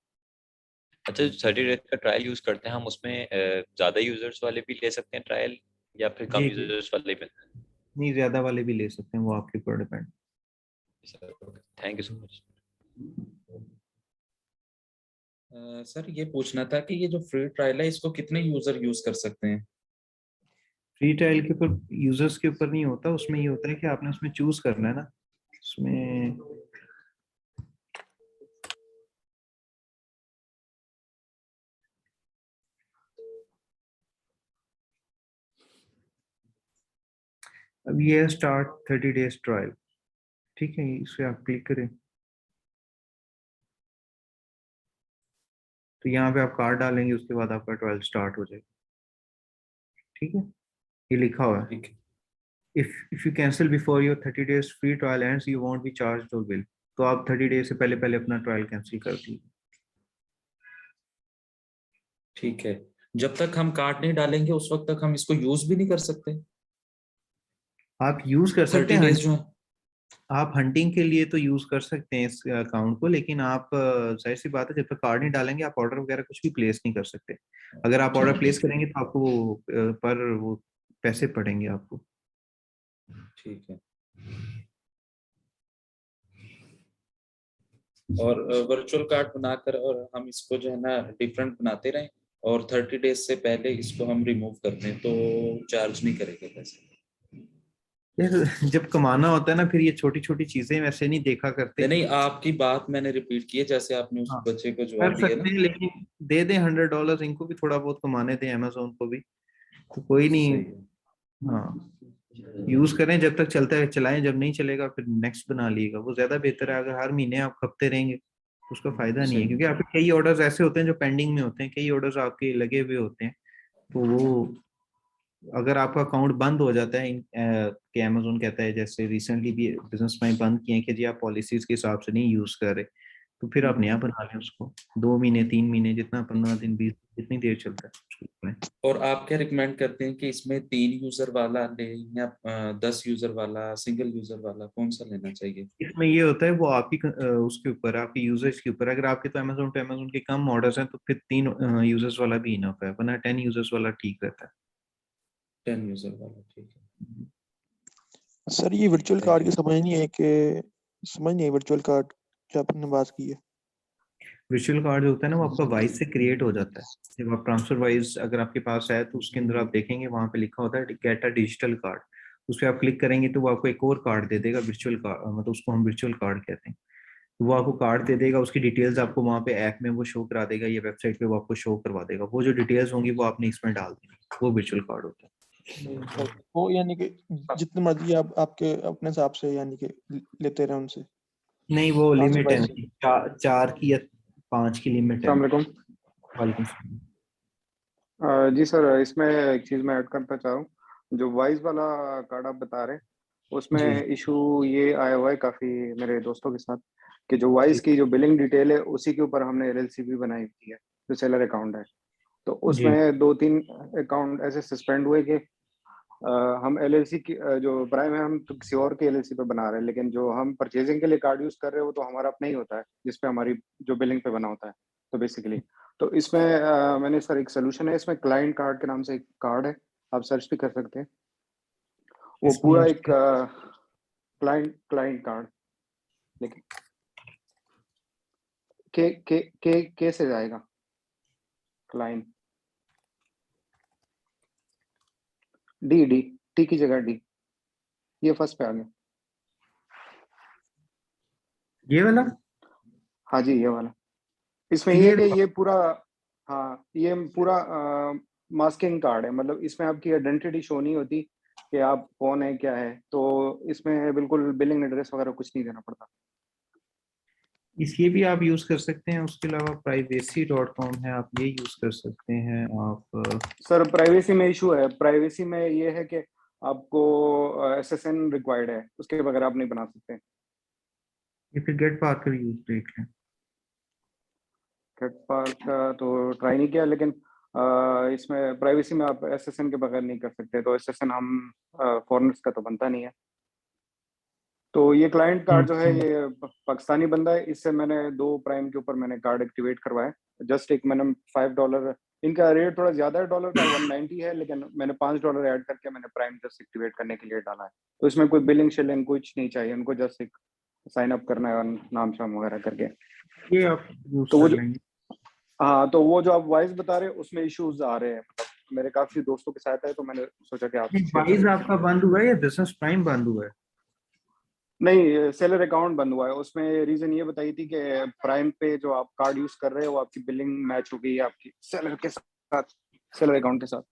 अच्छा, जो 30 डेज का ट्रायल यूज करते हैं हम, उसमें ज्यादा यूजर्स वाले भी ले सकते हैं ट्रायल या फिर कम जी यूजर्स वाले भी? नहीं, ज्यादा वाले भी ले सकते हैं, वो आपके ऊपर depend. Thank you so much. Sir ये पूछना था कि ये जो फ्री ट्रायल है इसको कितने यूजर यूज कर सकते हैं? फ्री ट्रायल के ऊपर यूजर्स के ऊपर नहीं होता, उसमें ये होता है कि आपने उसमें चूज करना है ना, उसमें अब ये है स्टार्ट 30 डेज ट्रायल, ठीक है, इस पे आप क्लिक करें तो यहाँ पे आप कार्ड डालेंगे, उसके बाद आपका ट्रायल स्टार्ट हो जाएगा। ठीक है, ये लिखा हुआ है if you cancel before your 30 days free trial ends you want B charged और बिल। तो आप 30 डेज से पहले पहले अपना ट्रायल कैंसिल कर दीजिए। ठीक है, जब तक हम कार्ड नहीं डालेंगे उस वक्त तक हम इसको यूज भी नहीं कर सकते? आप यूज कर सकते 30 हैं, डेज जो है। आप हंटिंग के लिए तो यूज कर सकते हैं इस अकाउंट को, लेकिन आप जाहिर सी बात है जब तक कार्ड नहीं डालेंगे आप ऑर्डर वगैरह कुछ भी प्लेस नहीं कर सकते। अगर आप ऑर्डर प्लेस करेंगे तो आपको पर वो पैसे पड़ेंगे आपको। ठीक है, और वर्चुअल कार्ड बनाकर और हम इसको जो है ना डिफरेंट बनाते रहें और 30 डेज से पहले इसको हम रिमूव कर दें तो चार्ज नहीं करेंगे पैसे? यार जब कमाना होता है ना फिर ये छोटी छोटी चीजें वैसे नहीं देखा करते। नहीं, आपकी बात मैंने रिपीट की है जैसे आपने उस हाँ, बच्चे को कर जवाब दिया सकते ना। हैं लेकिन दे दें $100, इनको भी थोड़ा बहुत कमाने दें, अमेजोन को भी, तो कोई नहीं। सही है। हाँ, यूज करें जब तक चलता है चलाएं, जब नहीं चलेगा फिर नेक्स्ट बना लीजिएगा, वो ज्यादा बेहतर है। अगर हर महीने आप खपते रहेंगे तो उसका फायदा नहीं है, सही। क्योंकि आपके कई ऑर्डर्स ऐसे होते हैं जो पेंडिंग में होते हैं, कई ऑर्डर्स आपके लगे हुए होते हैं, तो वो अगर आपका अकाउंट बंद हो जाता है कि अमेजोन कहता है, जैसे रिसेंटली भी बिजनेस में बंद किए कि जी आप पॉलिसीज के हिसाब से नहीं यूज कर रहे, तो फिर आप नया बना लें उसको, 2 महीने 3 महीने जितना 15 दिन 20 जितनी देर चलता है उसको बनाएं। और आप क्या रिकमेंड करते हैं कि इसमें 3 यूजर वाला लें या 10 यूजर वाला, सिंगल यूजर वाला, कौन सा लेना चाहिए? इसमें ये होता है वो आपकी उसके ऊपर, आपके यूजर्स के ऊपर। अगर आपके तो अमेजोन टू अमेजोन के कम ऑर्डर्स हैं तो फिर 3 यूजर्स वाला भी इनफ है, वरना 10 यूजर्स वाला ठीक रहता है। 10 यूजर वाला ठीक है। सर ये वर्चुअल कार्ड की समझ नहीं है कि समझ नहीं है वर्चुअल कार्ड जो आपने बात की है। वर्चुअल कार्ड जो होता है ना वो आपका वाइस से क्रिएट हो जाता है। जब आप ट्रांसफर वाइज अगर आपके पास है तो उसके अंदर आप देखेंगे वहां पे लिखा होता है गेट अ डिजिटल कार्ड, उस पर आप क्लिक करेंगे तो वो आपको एक और कार्ड दे देगा, वर्चुअल कार्ड, मतलब उसको हम वर्चुअल कार्ड कहते हैं। तो वो आपको कार्ड दे देगा, उसकी डिटेल्स आपको वहाँ पे ऐप में वो शो करा देगा, ये वेबसाइट पे वो आपको शो करवा देगा, वो जो डिटेल्स होंगी वो आपने इसमें डाल दी, वो वर्चुअल कार्ड होता है। वो यानी कि जितने मर्जी आप आपके अपने हिसाब से यानी कि लेते रहे उनसे? नहीं, वो ट्रांसफर लिमिट है वाइज उनकी, 4 की या 5 की लिमिट है। अस्सलाम वालेकुम जी सर, इसमें एक चीज़ मैं ऐड करना चाह रहा हूँ। जो वाइज वाला कार्ड आप बता रहे हैं, उसमें जी। इशू ये आया हुआ है काफ़ी मेरे दोस्तों के साथ कि जो वाइस की जो बिलिंग डिटेल है उसी के ऊपर हमने एलएलसी भी बनाई हुई है, जो सेलर अकाउंट है। तो जी। उसमें 2-3 अकाउंट ऐसे सस्पेंड हुए कि हम एलएलसी की जो प्राइम है हम तो किसी और के एलएलसी पे बना रहे हैं, लेकिन जो हम परचेजिंग के लिए कार्ड यूज़ कर रहे हैं वो तो हमारा अपना ही होता है, जिस पे हमारी जो बिलिंग पे बना होता है। तो बेसिकली तो इसमें मैंने सर एक सॉल्यूशन है, इसमें क्लाइंट कार्ड के नाम से एक कार्ड है, आप सर्च भी कर सकते हैं। वो इसमें पूरा एक क्लाइंट कार्ड, लेकिन के से जाएगा क्लाइंट, डी टी की जगह डी, ये फर्स्ट पे आ गया। ये वाला? हाँ जी, ये वाला। इसमें तो ये ये है कि ये पूरा, हाँ, ये पूरा मास्किंग कार्ड है, मतलब इसमें आपकी आइडेंटिटी शो नहीं होती कि आप कौन है, क्या है। तो इसमें बिल्कुल बिलिंग एड्रेस वगैरह कुछ नहीं देना पड़ता। ये भी आप यूज कर सकते हैं। उसके अलावा privacy.com है, आप ये यूज कर सकते हैं। आप सर प्राइवेसी में इशू है, प्राइवेसी में ये है कि आपको एसएसएन रिक्वायर्ड है, उसके बगैर आप नहीं बना सकते। ये फिर गेट पार्कर यूज देख लें। गेट पार्क का तो ट्राई नहीं किया, लेकिन इसमें प्राइवेसी में आप एसएसएन के बगैर नहीं कर सकते, तो एसएसएन हम फॉरेनर्स का तो बनता नहीं है। तो ये क्लाइंट कार्ड जो है ये पाकिस्तानी बंदा है, इससे मैंने 2 प्राइम के ऊपर मैंने कार्ड एक्टिवेट करवाया। जस्ट एक मैंने $5, इनका रेट थोड़ा ज्यादा है डॉलर का, 190 है, लेकिन मैंने $5 ऐड करके मैंने प्राइम जस्ट एक्टिवेट करने के लिए डाला है। तो इसमें कोई बिलिंग शिलिंग कुछ नहीं चाहिए, उनको जस्ट एक साइन अप करना है और नाम शाम वगैरह करके। ये आप यूज तो वो कर जो, लेंगे। हाँ, तो वो जो आप वॉइस बता रहे हैं उसमें इश्यूज आ रहे हैं, मतलब मेरे काफी दोस्तों के साथ है, तो मैंने सोचा कि आपसे शेयर वाइज करूं। आपका बंद हुआ है या बिजनेस प्राइम बंद हुआ है? नहीं, सेलर अकाउंट बंद हुआ है। उसमें रीजन ये बताई थी कि प्राइम पे जो आप कार्ड यूज कर रहे हो वो आपकी बिलिंग मैच हो गई है आपकी सेलर के साथ, सेलर अकाउंट के साथ।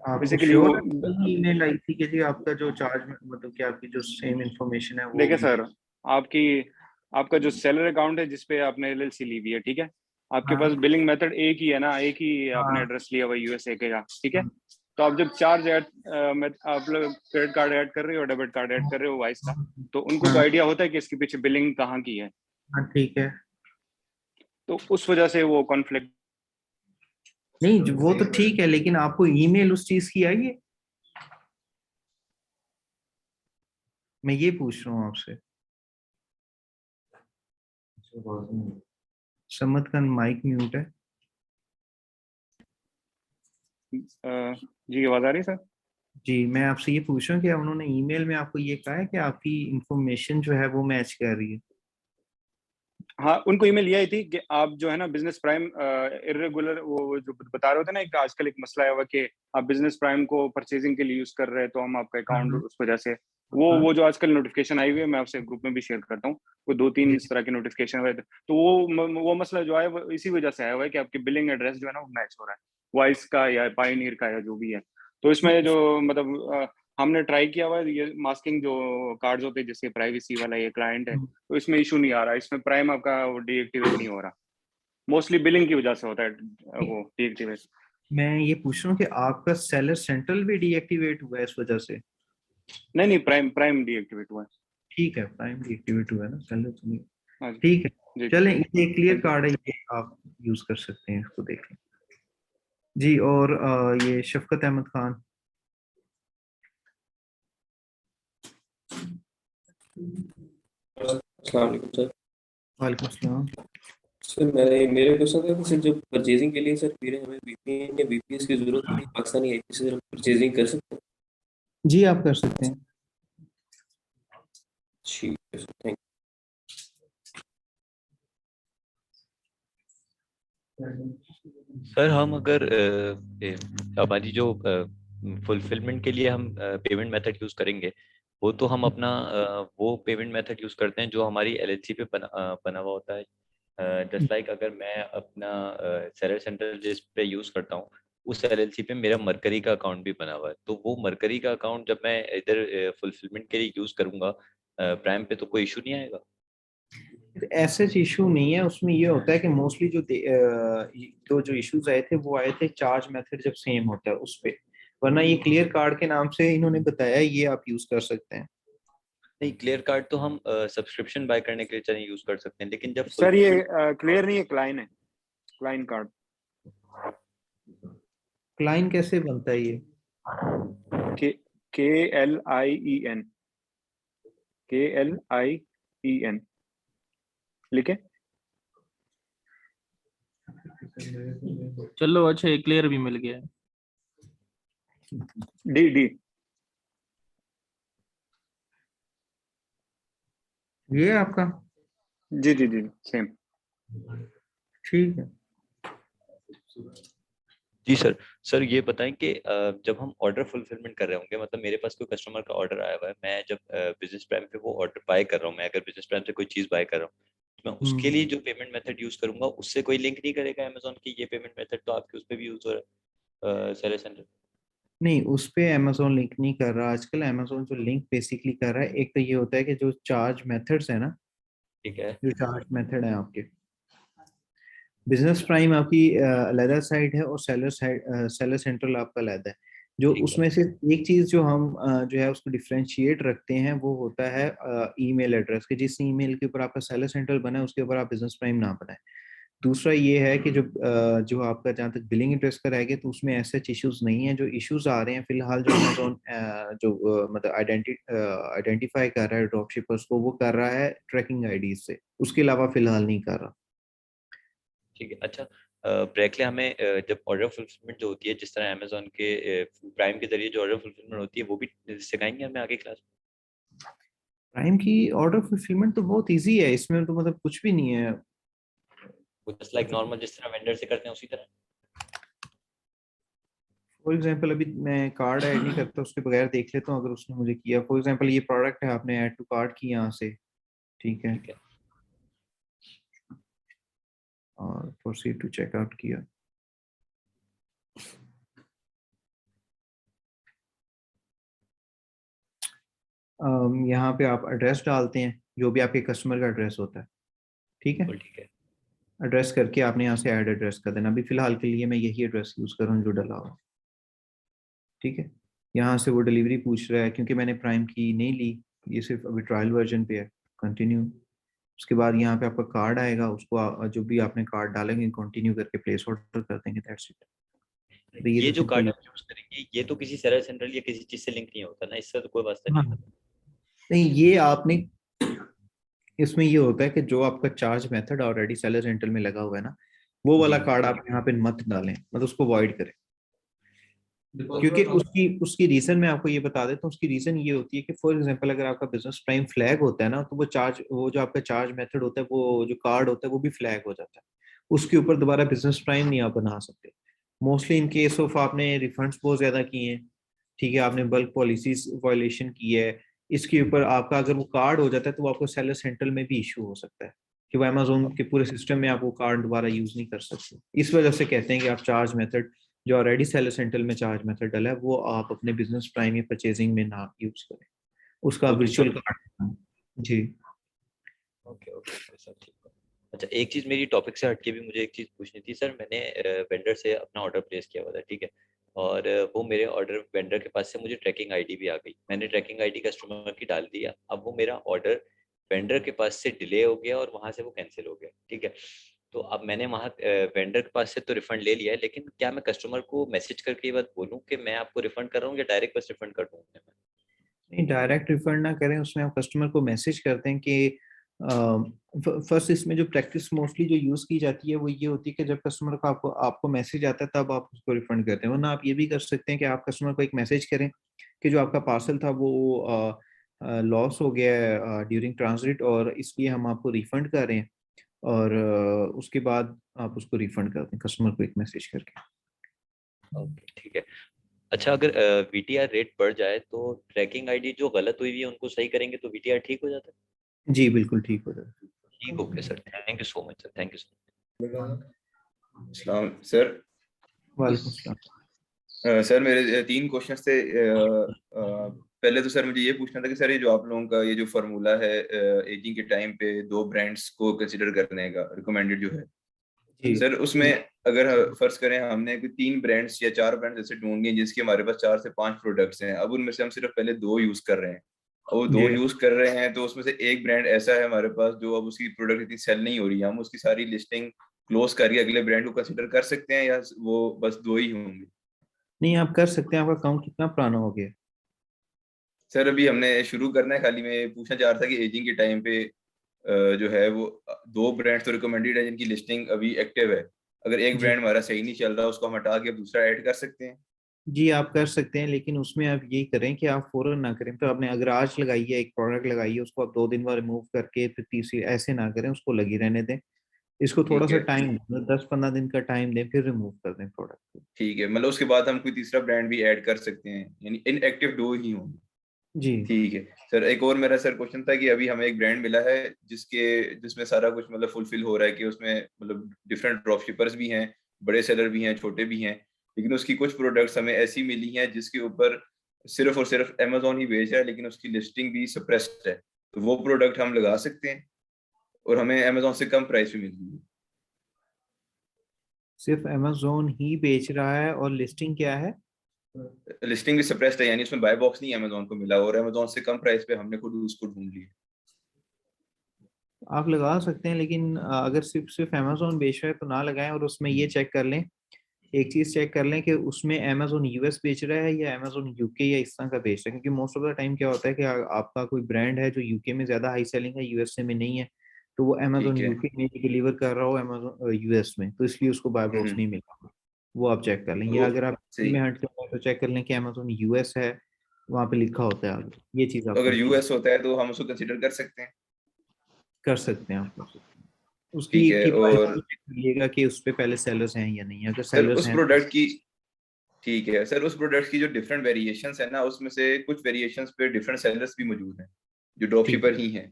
आपको बेसिकली वो, श्योर ईमेल आई थी कि जी आपका जो चार्ज, मतलब कि आपकी जो सेम इंफॉर्मेशन है वो देखिए सर, आपकी आपका जो सेलर अकाउंट है जिसपे आपने एलएलसी ली हुई है, ठीक है, आपके पास हाँ बिलिंग मेथड एक ही है ना, एक ही आपने हाँ एड्रेस लिया हुआ यूएसए के का, ठीक है। तो आप जब चार्ज ऐड आप लोग क्रेडिट कार्ड ऐड कर रहे हो, डेबिट कार्ड ऐड कर रहे हो वाइस का, तो उनको तो हाँ आइडिया होता है कि इसके पीछे बिलिंग कहाँ की है, हाँ, ठीक है। तो उस वजह से वो कॉन्फ्लिक्ट। नहीं वो तो ठीक है, लेकिन आपको ईमेल उस चीज की आई है? मैं ये पूछ रहा हूँ आपसे। समत का माइक म्यूट है। जी, आवाज आ रही है सर? जी, मैं आपसे ये पूछ रहा हूँ कि उन्होंने ईमेल में आपको ये कहा है कि आपकी इंफॉर्मेशन जो है वो मैच कर रही है? हाँ, उनको ईमेल ये आई थी कि आप जो है ना बिजनेस प्राइम इरेगुलर, वो जो बता रहे होते हैं ना, एक आजकल एक मसला है हुआ कि आप बिजनेस प्राइम को परचेजिंग के लिए यूज कर रहे हैं, तो हम आपका अकाउंट उस वजह से वो जो आजकल नोटिफिकेशन आई हुई है, मैं आपसे ग्रुप में भी शेयर करता हूँ, वो 2-3 इस तरह के नोटिफिकेशन हुए थे। तो वो मसला जो है वो इसी वजह से आया हुआ है कि आपकी बिलिंग एड्रेस जो है ना वो मैच हो रहा है वॉइस का या पायोनियर का या जो भी है। तो इसमें जो मतलब हमने ट्राई किया हुआ है, ये मास्किंग जो कार्ड्स होते हैं जिसके प्राइवेसी वाला ये क्लाइंट है, तो इसमें इशू नहीं आ रहा, इसमें प्राइम आपका डीएक्टिवेट नहीं हो रहा, मोस्टली बिलिंग की वजह से होता है वो डीएक्टिवेट। मैं ये पूछ रहा हूँ कि आपका सेलर सेंट्रल भी डीएक्टिवेट हुआ है इस वजह से? नहीं, प्राइम डीएक्टिवेट हुआ है। ठीक है, प्राइम डीएक्टिवेट हुआ है ना, सेलर तो नहीं। हाँ जी, ठीक है, जी, चलें, ये क्लियर थैंक यू। कार्ड है, ये आप यूज कर सकते हैं, इसको देख लें जी। और ये शफकत अहमद खान। अस्सलाम वालेकुम सर। वालेकुम अस्सलाम। सर मेरे क्वेश्चन था कि सर जो परचेजिंग के लिए सर फिर हमें वीपीएन या वीपीएस की जरूरत नहीं, पाकिस्तानी आईपी से हम परचेजिंग कर सकते हैं? जी आप कर सकते हैं। ठीक है सर, थैंक सर हम अगर हमारी जो फुलफिलमेंट के लिए हम पेमेंट मेथड यूज करेंगे, वो तो हम अपना वो पेमेंट मेथड यूज करते हैं जो हमारी एलएलसी पे बना हुआ होता है। जस्ट लाइक अगर मैं अपना सेलर सेंटर जिस पे यूज करता हूँ, उस एलएलसी पे मेरा मरकरी का अकाउंट भी बना हुआ है, तो वो मरकरी का अकाउंट जब मैं इधर फुलफिलमेंट के लिए यूज करूंगा प्राइम पे, तो कोई इशू नहीं आएगा? ऐसे इशू नहीं है, उसमें ये होता है कि मोस्टली जो जो इश्यूज आए थे वो आए थे चार्ज मेथड जब सेम होता है उस पे। वरना ये क्लियर कार्ड के नाम से इन्होंने बताया, ये आप यूज कर सकते हैं। नहीं, क्लियर कार्ड तो हम सब्सक्रिप्शन बाय करने के लिए चलिए यूज कर सकते हैं, लेकिन जब सर ये क्लियर नहीं है, क्लाइन है, क्लाइन कार्ड। क्लाइन कैसे बनता है ये? KLIEN, KLIEN लिखे। चलो अच्छा, ये क्लियर भी मिल गया है। डी ये है आपका? जी सेम। ठीक है जी सर। सर ये बताएं कि जब हम ऑर्डर फुलफिलमेंट कर रहे होंगे, मतलब मेरे पास कोई कस्टमर का ऑर्डर आया हुआ है, मैं जब बिजनेस प्राइम पे वो ऑर्डर बाय कर रहा हूँ, मैं अगर बिजनेस प्राइम से कोई चीज बाय कर रहा हूँ, तो मैं उसके लिए जो पेमेंट मेथड यूज करूंगा उससे कोई लिंक नहीं करेगा अमेजोन की ये पेमेंट मेथड तो आपके उस पर भी यूज हो रहा है सेलर सेंटर? नहीं, उस पे अमेजोन लिंक नहीं कर रहा आजकल। अमेजोन जो लिंक बेसिकली कर रहा है, एक तो ये होता है कि जो चार्ज मेथड्स है ना, ठीक है, जो चार्ज मेथड है आपके, बिजनेस प्राइम आपकी अलहदा साइड है और सेलर सेंट्रल आपका अलहदा है। जो उसमें से एक चीज जो हम जो है उसको डिफरेंशिएट रखते हैं वो होता है ईमेल एड्रेस के। जिस ईमेल के ऊपर आपका सेलर सेंट्रल बना है उसके ऊपर आप बिजनेस प्राइम ना बनाए। दूसरा ये है कि जो आपका जहाँ तक बिलिंग एड्रेस का रहेगा तो उसमें ऐसे इश्यूज नहीं है। जो इश्यूज आ रहे हैं फिलहाल, जो अमेजोन मतलब आइडेंटिफाई कर रहा है ड्रॉपशिपर्स को, वो कर रहा है ट्रैकिंग आईडी से, उसके अलावा फिलहाल नहीं कर रहा। ठीक है। अच्छा, ब्रेकले हमें जब ऑर्डर फुलफिलमेंट जो होती है, जिस तरह अमेजोन के प्राइम के जरिए जो ऑर्डर फुलफिलमेंट होती है, वो भी सिखाएंगे हमें आगे क्लास में? प्राइम की ऑर्डर फुलफिलमेंट तो बहुत इजी है, इसमें तो मतलब कुछ भी नहीं है। वो जस्ट लाइक नॉर्मल जिस तरह वेंडर से करते हैं उसी तरह। फॉर एग्जांपल अभी मैं कार्ड ऐड नहीं करता, उसके बगैर देख लेता हूँ अगर उसने मुझे किया। फॉर एग्जांपल ये प्रोडक्ट है, आपने ऐड टू कार्ट की यहाँ से, ठीक है, और प्रोसीड टू चेकआउट किया। यहाँ पे आप एड्रेस डालते हैं, जो भी आपके कस्टमर का एड्रेस होता है, ठीक है। ठीक है, एड्रेस करके आपने यहाँ से ऐड एड्रेस कर देना। अभी फिलहाल के लिए मैं यही एड्रेस यूज कर रहा हूँ जो डला हुआ, ठीक है। यहाँ से वो डिलीवरी पूछ रहा है, क्योंकि मैंने प्राइम की नहीं ली, ये सिर्फ अभी ट्रायल वर्जन पे है। कंटिन्यू। उसके बाद यहाँ पे आपका कार्ड आएगा, उसको जो भी आपने कार्ड डालेंगे कंटिन्यू करके प्लेस ऑर्डर कर देंगे, दैट्स इट। ये तो जो कार्ड सिंपल। हम यूज करेंगे ये तो किसी सेलर सेंट्रल या किसी चीज से लिंक नहीं होता ना, इससे तो कोई वास्ता हाँ, नहीं है? नहीं, ये आपने, इसमें ये होता है कि जो आपका charge method already seller centre में लगा हुआ है ना, वो वाला कार्ड आप यहाँ पे मत डालें, मतलब उसको अवॉइड करें। क्योंकि उसकी रीजन मैं आपको ये बता देता हूँ। उसकी रीजन ये होती है कि फॉर एग्जांपल अगर आपका बिजनेस प्राइम फ्लैग होता है ना, तो वो जो आपका चार्ज मेथड होता है, वो जो कार्ड होता है वो भी फ्लैग हो जाता है। उसके ऊपर दोबारा बिजनेस प्राइम नहीं आप बना सकते। मोस्टली इन केस ऑफ आपने रिफंड्स बहुत ज्यादा किए हैं, ठीक है, आपने बल्क पॉलिसीज वायलेशन की है, इसके ऊपर आपका अगर वो कार्ड हो जाता है तो वो आपको सेलर सेंट्रल में भी इशू हो सकता है कि वो अमेजोन के पूरे सिस्टम में आप वो कार्ड दोबारा यूज नहीं कर सकते। इस वजह से कहते हैं कि आप चार्ज मेथड जो ऑलरेडी सेलर सेंट्रल में चार्ज मेथड डला है वो आप अपने बिजनेस प्राइम या परचेजिंग में ना यूज करें, उसका वर्चुअल कार्ड। जी ओके ओके सर, ठीक है। अच्छा, एक चीज मेरी टॉपिक से हटके भी मुझे एक चीज पूछनी थी सर। मैंने वेंडर से अपना ऑर्डर प्लेस किया हुआ था, ठीक है, और वो मेरे ऑर्डर वेंडर के पास से मुझे ट्रैकिंग आईडी भी आ गई। मैंने ट्रैकिंग आईडी कस्टमर की डाल दिया। अब वो मेरा ऑर्डर वेंडर के पास से डिले हो गया और वहां से वो कैंसिल हो गया, ठीक है। तो अब मैंने वहाँ वेंडर के पास से तो रिफंड ले लिया है, लेकिन क्या मैं कस्टमर को मैसेज करके ये बात बोलूँ कि मैं आपको रिफंड कर रहा हूँ या डायरेक्ट बस रिफंड कर दूँ? नहीं, डायरेक्ट रिफंड ना करें, उसमें आप कस्टमर को मैसेज करते हैं कि फर्स्ट इसमें जो प्रैक्टिस मोस्टली जो यूज की जाती है वो ये होती है कि जब कस्टमर को आपको मैसेज आता है तब आप उसको रिफंड करते हैं। वरना आप ये भी कर सकते हैं कि आप कस्टमर को एक मैसेज करें कि जो आपका पार्सल था वो लॉस हो गया है ड्यूरिंग ट्रांजिट और इसलिए हम आपको रिफंड कर रहे हैं, और उसके बाद आप उसको रिफंड कर दें कस्टमर को एक मैसेज करके। ओके, ठीक है। अच्छा, अगर वीटीआर रेट बढ़ जाए तो ट्रैकिंग आईडी जो गलत हुई है उनको सही करेंगे तो वीटीआर ठीक हो जाता है? जी बिल्कुल ठीक हो जाए। ठीक, okay sir, thank you so much sir, thank you सलाम सर। वालेकुम सलाम। सर मेरे 3 क्वेश्चन थे। पहले तो सर मुझे ये पूछना था कि सर ये जो आप लोगों का ये जो फार्मूला है एजिंग के टाइम पे 2 ब्रांड्स को कंसिडर करने का रिकमेंडेड जो है, जी सर उसमें अगर फर्ज करें हमने कोई 3 ब्रांड्स या 4 ब्रांड्स ऐसे ढूंढ लिए जिसके हमारे पास 4 से 5 प्रोडक्ट्स हैं, अब उनमें से हम सिर्फ पहले 2 यूज कर रहे हैं और वो 2 जी यूज कर रहे हैं, तो उसमें से एक ब्रांड ऐसा है हमारे पास जो अब उसकी प्रोडक्ट इतनी सेल नहीं हो रही है, हम उसकी सारी लिस्टिंग क्लोज करके अगले ब्रांड को कंसिडर कर सकते हैं या वो बस 2 ही होंगे? नहीं, आप कर सकते हैं। आपका अकाउंट कितना पुराना हो गया? सर अभी हमने शुरू करना है, खाली मैं पूछना चाह रहा था कि एजिंग के टाइम पे जो है वो 2 ब्रांड्स तो रिकमेंडेड है जिनकी लिस्टिंग अभी एक्टिव है, अगर एक जी ब्रांड हमारा सही नहीं चल रहा उसको हम हटा के अब दूसरा ऐड कर सकते हैं? जी, आप कर सकते हैं, लेकिन उसमें आप यही करें कि आप फौरन ना करें। तो आपने अगर आज लगाई है, एक प्रोडक्ट लगाई है, उसको आप 2 दिन बाद रिमूव करके फिर तीसरी, ऐसे ना करें, उसको लगी रहने दें। इसको थोड़ा ठीक सा है। टाइम, 10-15 दिन का टाइम दें, फिर रिमूव कर दें प्रोडक्ट को। ठीक है, मतलब उसके बाद हम कोई तीसरा ब्रांड भी ऐड कर सकते हैं, यानी इनएक्टिव 2 ही होंगे? जी ठीक है सर, एक और मेरा सर क्वेश्चन था कि अभी हमें एक ब्रांड मिला है जिसमें सारा कुछ मतलब फुलफिल हो रहा है कि उसमें मतलब डिफरेंट ड्रॉप शिपर्स भी हैं, बड़े सेलर भी हैं, छोटे भी हैं, लेकिन उसकी कुछ प्रोडक्ट्स हमें ऐसी मिली हैं जिसके ऊपर सिर्फ और सिर्फ अमेजोन ही बेच रहा है, लेकिन उसकी लिस्टिंग भी सप्रेस्ड है, तो वो प्रोडक्ट हम लगा सकते हैं और हमें अमेजोन से कम प्राइस में मिल रही है? सिर्फ अमेजोन ही बेच रहा है और लिस्टिंग क्या है? लिस्टिंग भी सप्रेस्ड है, यानी उसमें बाय बॉक्स नहीं अमेजोन को मिला और अमेजोन से कम प्राइस पे हमने खुद उसको ढूंढ लिया। आप लगा सकते हैं, लेकिन अगर सिर्फ सिर्फ अमेजोन बेच रहा है तो ना लगाएं, और उसमें ये चेक कर लें, एक चीज चेक कर लें कि उसमें अमेजोन यूएस बेच रहा है या अमेजोन यूके या इस तरह का बेच रहा है। क्योंकि मोस्ट ऑफ द टाइम क्या होता है कि आपका कोई ब्रांड है जो यूके में ज्यादा हाई सेलिंग है, यूएसए में नहीं है, तो वो अमेजोन ठीक है। यूके में डिलीवर कर रहा हो अमेजोन यूएस में, तो इसलिए उसको बाय बॉक्स नहीं मिला। वो आप चेक कर लें, या वो अगर आप सही। में हट कर तो चेक कर लें कि अमेजोन यूएस है, वहाँ पे लिखा होता है आगे, ये चीज तो आप अगर कंफर्म यूएस होता है तो हम उसको कंसिडर कर सकते हैं? कर सकते हैं। आप कर सकते हैं, ठीक उसकी है। की प्राइस और चेक करिएगा कि उस पे पहले सेलर्स हैं या नहीं, अगर सर सेलर्स उस हैं। प्रोडक्ट की ठीक है सर, उस प्रोडक्ट की जो डिफरेंट वेरिएशंस है ना, उसमें से कुछ वेरिएशंस पे डिफरेंट सेलर्स भी मौजूद हैं जो ड्रॉप ठीक है। शिपर ही हैं।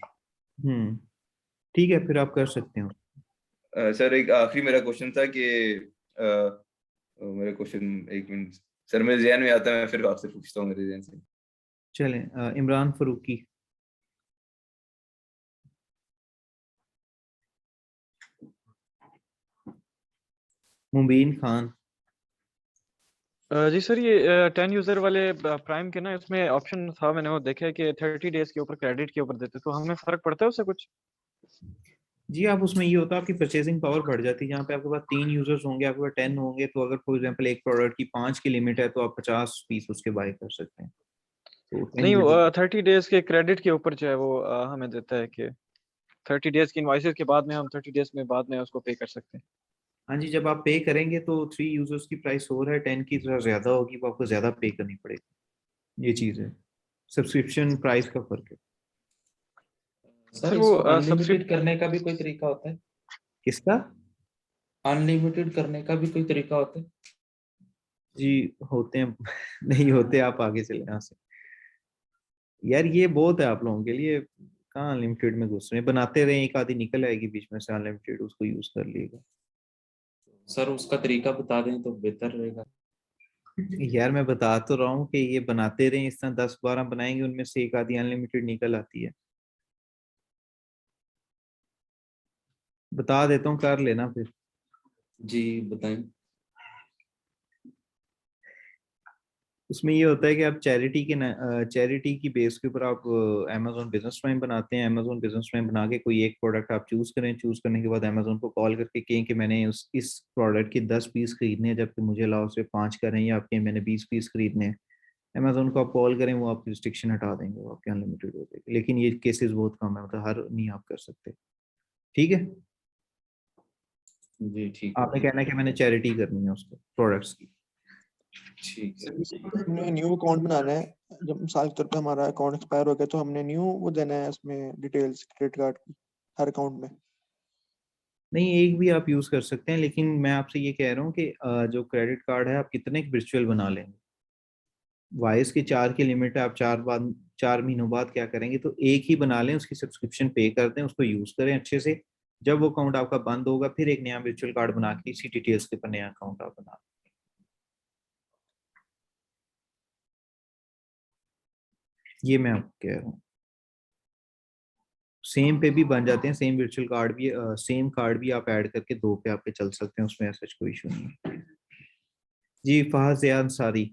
ठीक है, फिर आप कर सकते हो। सर एक आखिरी मेरा क्वेश्चन था कि मेरा क्वेश्चन, एक मिनट सर, मेरे ज़हन में आता है, मैं फिर आपसे पूछता हूँ मेरे ज़हन से। चलें, इमरान फारूकी। मुबीन खान। जी सर, ये 10 यूजर वाले प्राइम के ना, इसमें ऑप्शन था, मैंने वो देखा है कि 30 डेज के ऊपर क्रेडिट के ऊपर देते, तो हमें फर्क पड़ता है उससे कुछ? जी, आप उसमें ये होता है, आपकी परचेसिंग पावर बढ़ जाती है। जहाँ पे आपके पास 3 यूजर्स होंगे, आपके पास 10 होंगे, तो अगर फॉर एग्जांपल एक प्रोडक्ट की 5 की लिमिट है, तो आप 50 पीस उसके बाय कर सकते हैं। तो 10 नहीं, यूजर। 30 डेज के क्रेडिट के ऊपर जो है वो हमें देता है कि 30 डेज की इनवॉइसेस के बाद में हम 30 डेज में बाद में उसको पे कर सकते हैं। हाँ जी, जब आप पे करेंगे तो 3 यूजर्स की प्राइस और है, 10 की थोड़ा ज्यादा होगी, वो आपको ज्यादा पे करनी पड़ेगी। ये चीज है, सब्सक्रिप्शन प्राइस का फर्क है। सर सर वो इसको अनलिमिटेड सब्सक्रिप्शन करने का भी कोई तरीका होता है? किसका? अनलिमिटेड करने का भी कोई तरीका होता है? जी होते हैं। नहीं होते, आप आगे चले यहाँ से। यार ये बहुत है आप लोगों के लिए, कहाँ अनलिमिटेड में घुस रहे हैं। बनाते रहे, एक आधी निकल आएगी बीच में से अनलिमिटेड, उसको यूज कर लीजिएगा। सर उसका तरीका बता दें तो बेहतर रहेगा। यार मैं बता तो रहा हूँ कि ये बनाते रहे, इस तरह 10-12 बनाएंगे, उनमें से एक आधी अनलिमिटेड निकल आती है। बता देता हूँ, कर लेना फिर। जी बताएं। उसमें ये होता है कि आप चैरिटी की बेस के ऊपर आप अमेजोन बिजनेस प्राइम बनाते हैं। अमेजोन बिजनेस प्राइम बना के कोई एक प्रोडक्ट आप चूज करें, चूज करने के बाद अमेजोन को कॉल करके कहें कि मैंने इस प्रोडक्ट के 10 पीस खरीदने हैं, जबकि मुझे अलाउ सिर्फ 5 करें, या आपके मैंने 20 पीस खरीदने हैं। अमेजोन को आप कॉल करें, वो आपकी रिस्ट्रिक्शन हटा देंगे, वो आपके अनलिमिटेड हो जाएगी। लेकिन ये केसेस बहुत कम है, मतलब हर नहीं आप कर सकते। ठीक है, जी ठीक है। आपने कहना है कि मैंने चैरिटी करनी है उसको प्रोडक्ट्स की। ठीक है। हमने न्यू अकाउंट बनाना है, जब मिसाल के तौर पे हमारा अकाउंट एक्सपायर हो गया तो हमने न्यू वो देना है इसमें डिटेल्स क्रेडिट कार्ड की हर अकाउंट में। नहीं, एक भी आप यूज कर सकते हैं, लेकिन मैं आपसे ये कह रहा हूँ कि जो क्रेडिट कार्ड है, आप कितने वर्चुअल बना लेंगे? वाइस की 4 की लिमिट है, आप 4 महीनों बाद क्या करेंगे, तो एक ही बना लें, उसकी सब्सक्रिप्शन पे कर दें, उसको यूज करें अच्छे से। जब वो अकाउंट आपका बंद होगा, फिर एक नया वर्चुअल कार्ड बना के इसी डिटेल्स के ऊपर नया अकाउंट आप बना लें। ये मैं आपको कह रहा हूँ। सेम पे भी बन जाते हैं, सेम वर्चुअल कार्ड भी, सेम कार्ड भी आप ऐड करके 2 पे आप पे चल सकते हैं, उसमें ऐसा कोई इशू नहीं है। जी फहद ज़िया अंसारी।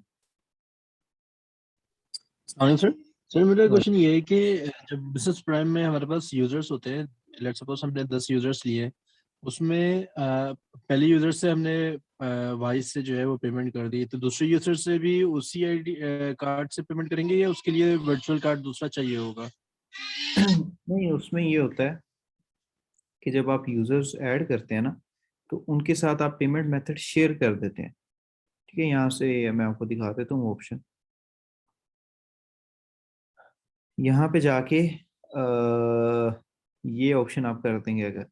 सर सर मेरा क्वेश्चन ये है कि जब बिजनेस प्राइम में हमारे पास यूजर्स होते हैं, लेट्स सपोज हमने 10 यूजर्स लिए, उसमें पहले यूजर से हमने वाइस से जो है वो पेमेंट कर दी, तो दूसरे यूजर से भी उसी आईडी कार्ड से पेमेंट करेंगे या उसके लिए वर्चुअल कार्ड दूसरा चाहिए होगा? नहीं, उसमें ये होता है कि जब आप यूजर्स ऐड करते हैं ना, तो उनके साथ आप पेमेंट मेथड शेयर कर देते हैं। ठीक है, यहाँ से मैं आपको दिखा देता हूँ ऑप्शन। यहाँ पे जाके ये ऑप्शन आप कर देंगे अगर,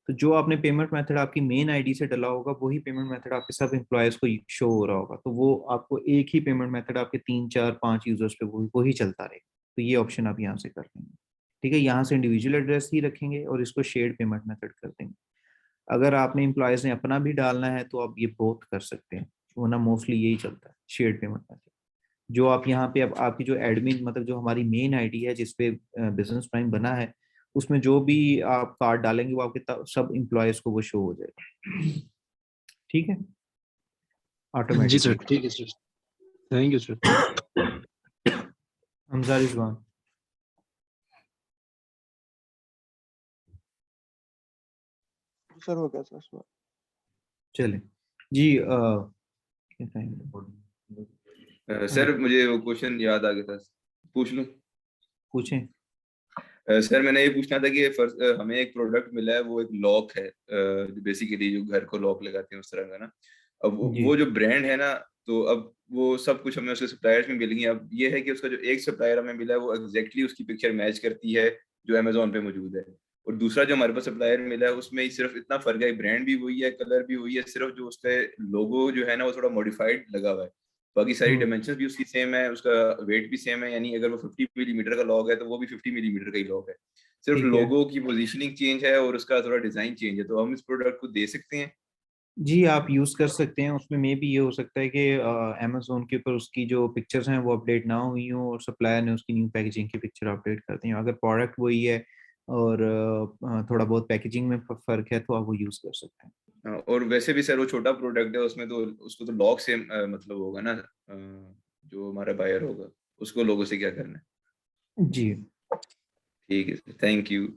तो जो आपने पेमेंट मेथड आपकी मेन आईडी से डला होगा वही पेमेंट मेथड आपके सब एम्प्लॉयज को शो हो रहा होगा, तो वो आपको एक ही पेमेंट मेथड आपके 3 4 5 यूजर्स पे वही चलता रहेगा। तो ये ऑप्शन आप यहाँ से कर देंगे। ठीक है, यहाँ से इंडिविजुअल एड्रेस ही रखेंगे और इसको शेयर्ड पेमेंट मेथड कर देंगे। अगर आपने एम्प्लॉयज ने अपना भी डालना है तो आप ये बोथ कर सकते हैं, वरना मोस्टली यही चलता है शेयर्ड पेमेंट मेथड। जो आप यहाँ पे अब आपकी जो एडमिन मतलब जो हमारी मेन आईडी है जिसपे बिजनेस प्राइम बना है, उसमें जो भी आप कार्ड डालेंगे वो आपके सब एम्प्लॉयज को वो शो हो जाएगा। ठीक है, जी ऑटोमेटिक। सर, ठीक है sir, thank you sir. Hamza Rizwan. Sir हो गया सर। चले जी, सर मुझे वो क्वेश्चन याद आ गया था, पूछ लूं? पूछें। सर मैंने ये पूछना था कि हमें एक प्रोडक्ट मिला है, वो एक लॉक है, बेसिकली जो घर को लॉक लगाते हैं उस तरह का ना। अब वो जो ब्रांड है ना, तो अब वो सब कुछ हमें उसके सप्लायर्स में मिल गई। अब ये है कि उसका जो एक सप्लायर हमें मिला है वो एग्जैक्टली उसकी पिक्चर मैच करती है जो अमेजोन पे मौजूद है, और दूसरा जो हमारे पास सप्लायर मिला है उसमें ही सिर्फ इतना फर्क है, ब्रांड भी वही है, कलर भी वही है, सिर्फ जो उसका लोगो जो है ना वो थोड़ा मॉडिफाइड लगा हुआ है, बाकी सारी डायमेंशंस भी उसकी सेम है, उसका वेट भी सेम है। यानी अगर वो 50 मिलीमीटर का लॉग है तो वो भी 50 मिलीमीटर का ही लॉग है, सिर्फ ठीक है। लोगो की पोजीशनिंग चेंज है और उसका थोड़ा डिजाइन चेंज है। तो हम इस प्रोडक्ट को दे सकते हैं? जी आप यूज कर सकते हैं, उसमें मे भी ये हो सकता है कि अमेजोन के ऊपर उसकी जो पिक्चर्स हैं वो अपडेट ना हुई हो और सप्लायर ने उसकी न्यू पैकेजिंग की पिक्चर अपडेट कर दी हो। अगर प्रोडक्ट वही है और थोड़ा बहुत पैकेजिंग में फर्क है तो आप वो यूज कर सकते हैं। और वैसे भी सर वो छोटा प्रोडक्ट है, उसमें तो उसको तो लॉग से मतलब होगा ना, जो हमारा बायर होगा उसको लोगों से क्या करना है? जी ठीक है, थैंक यू।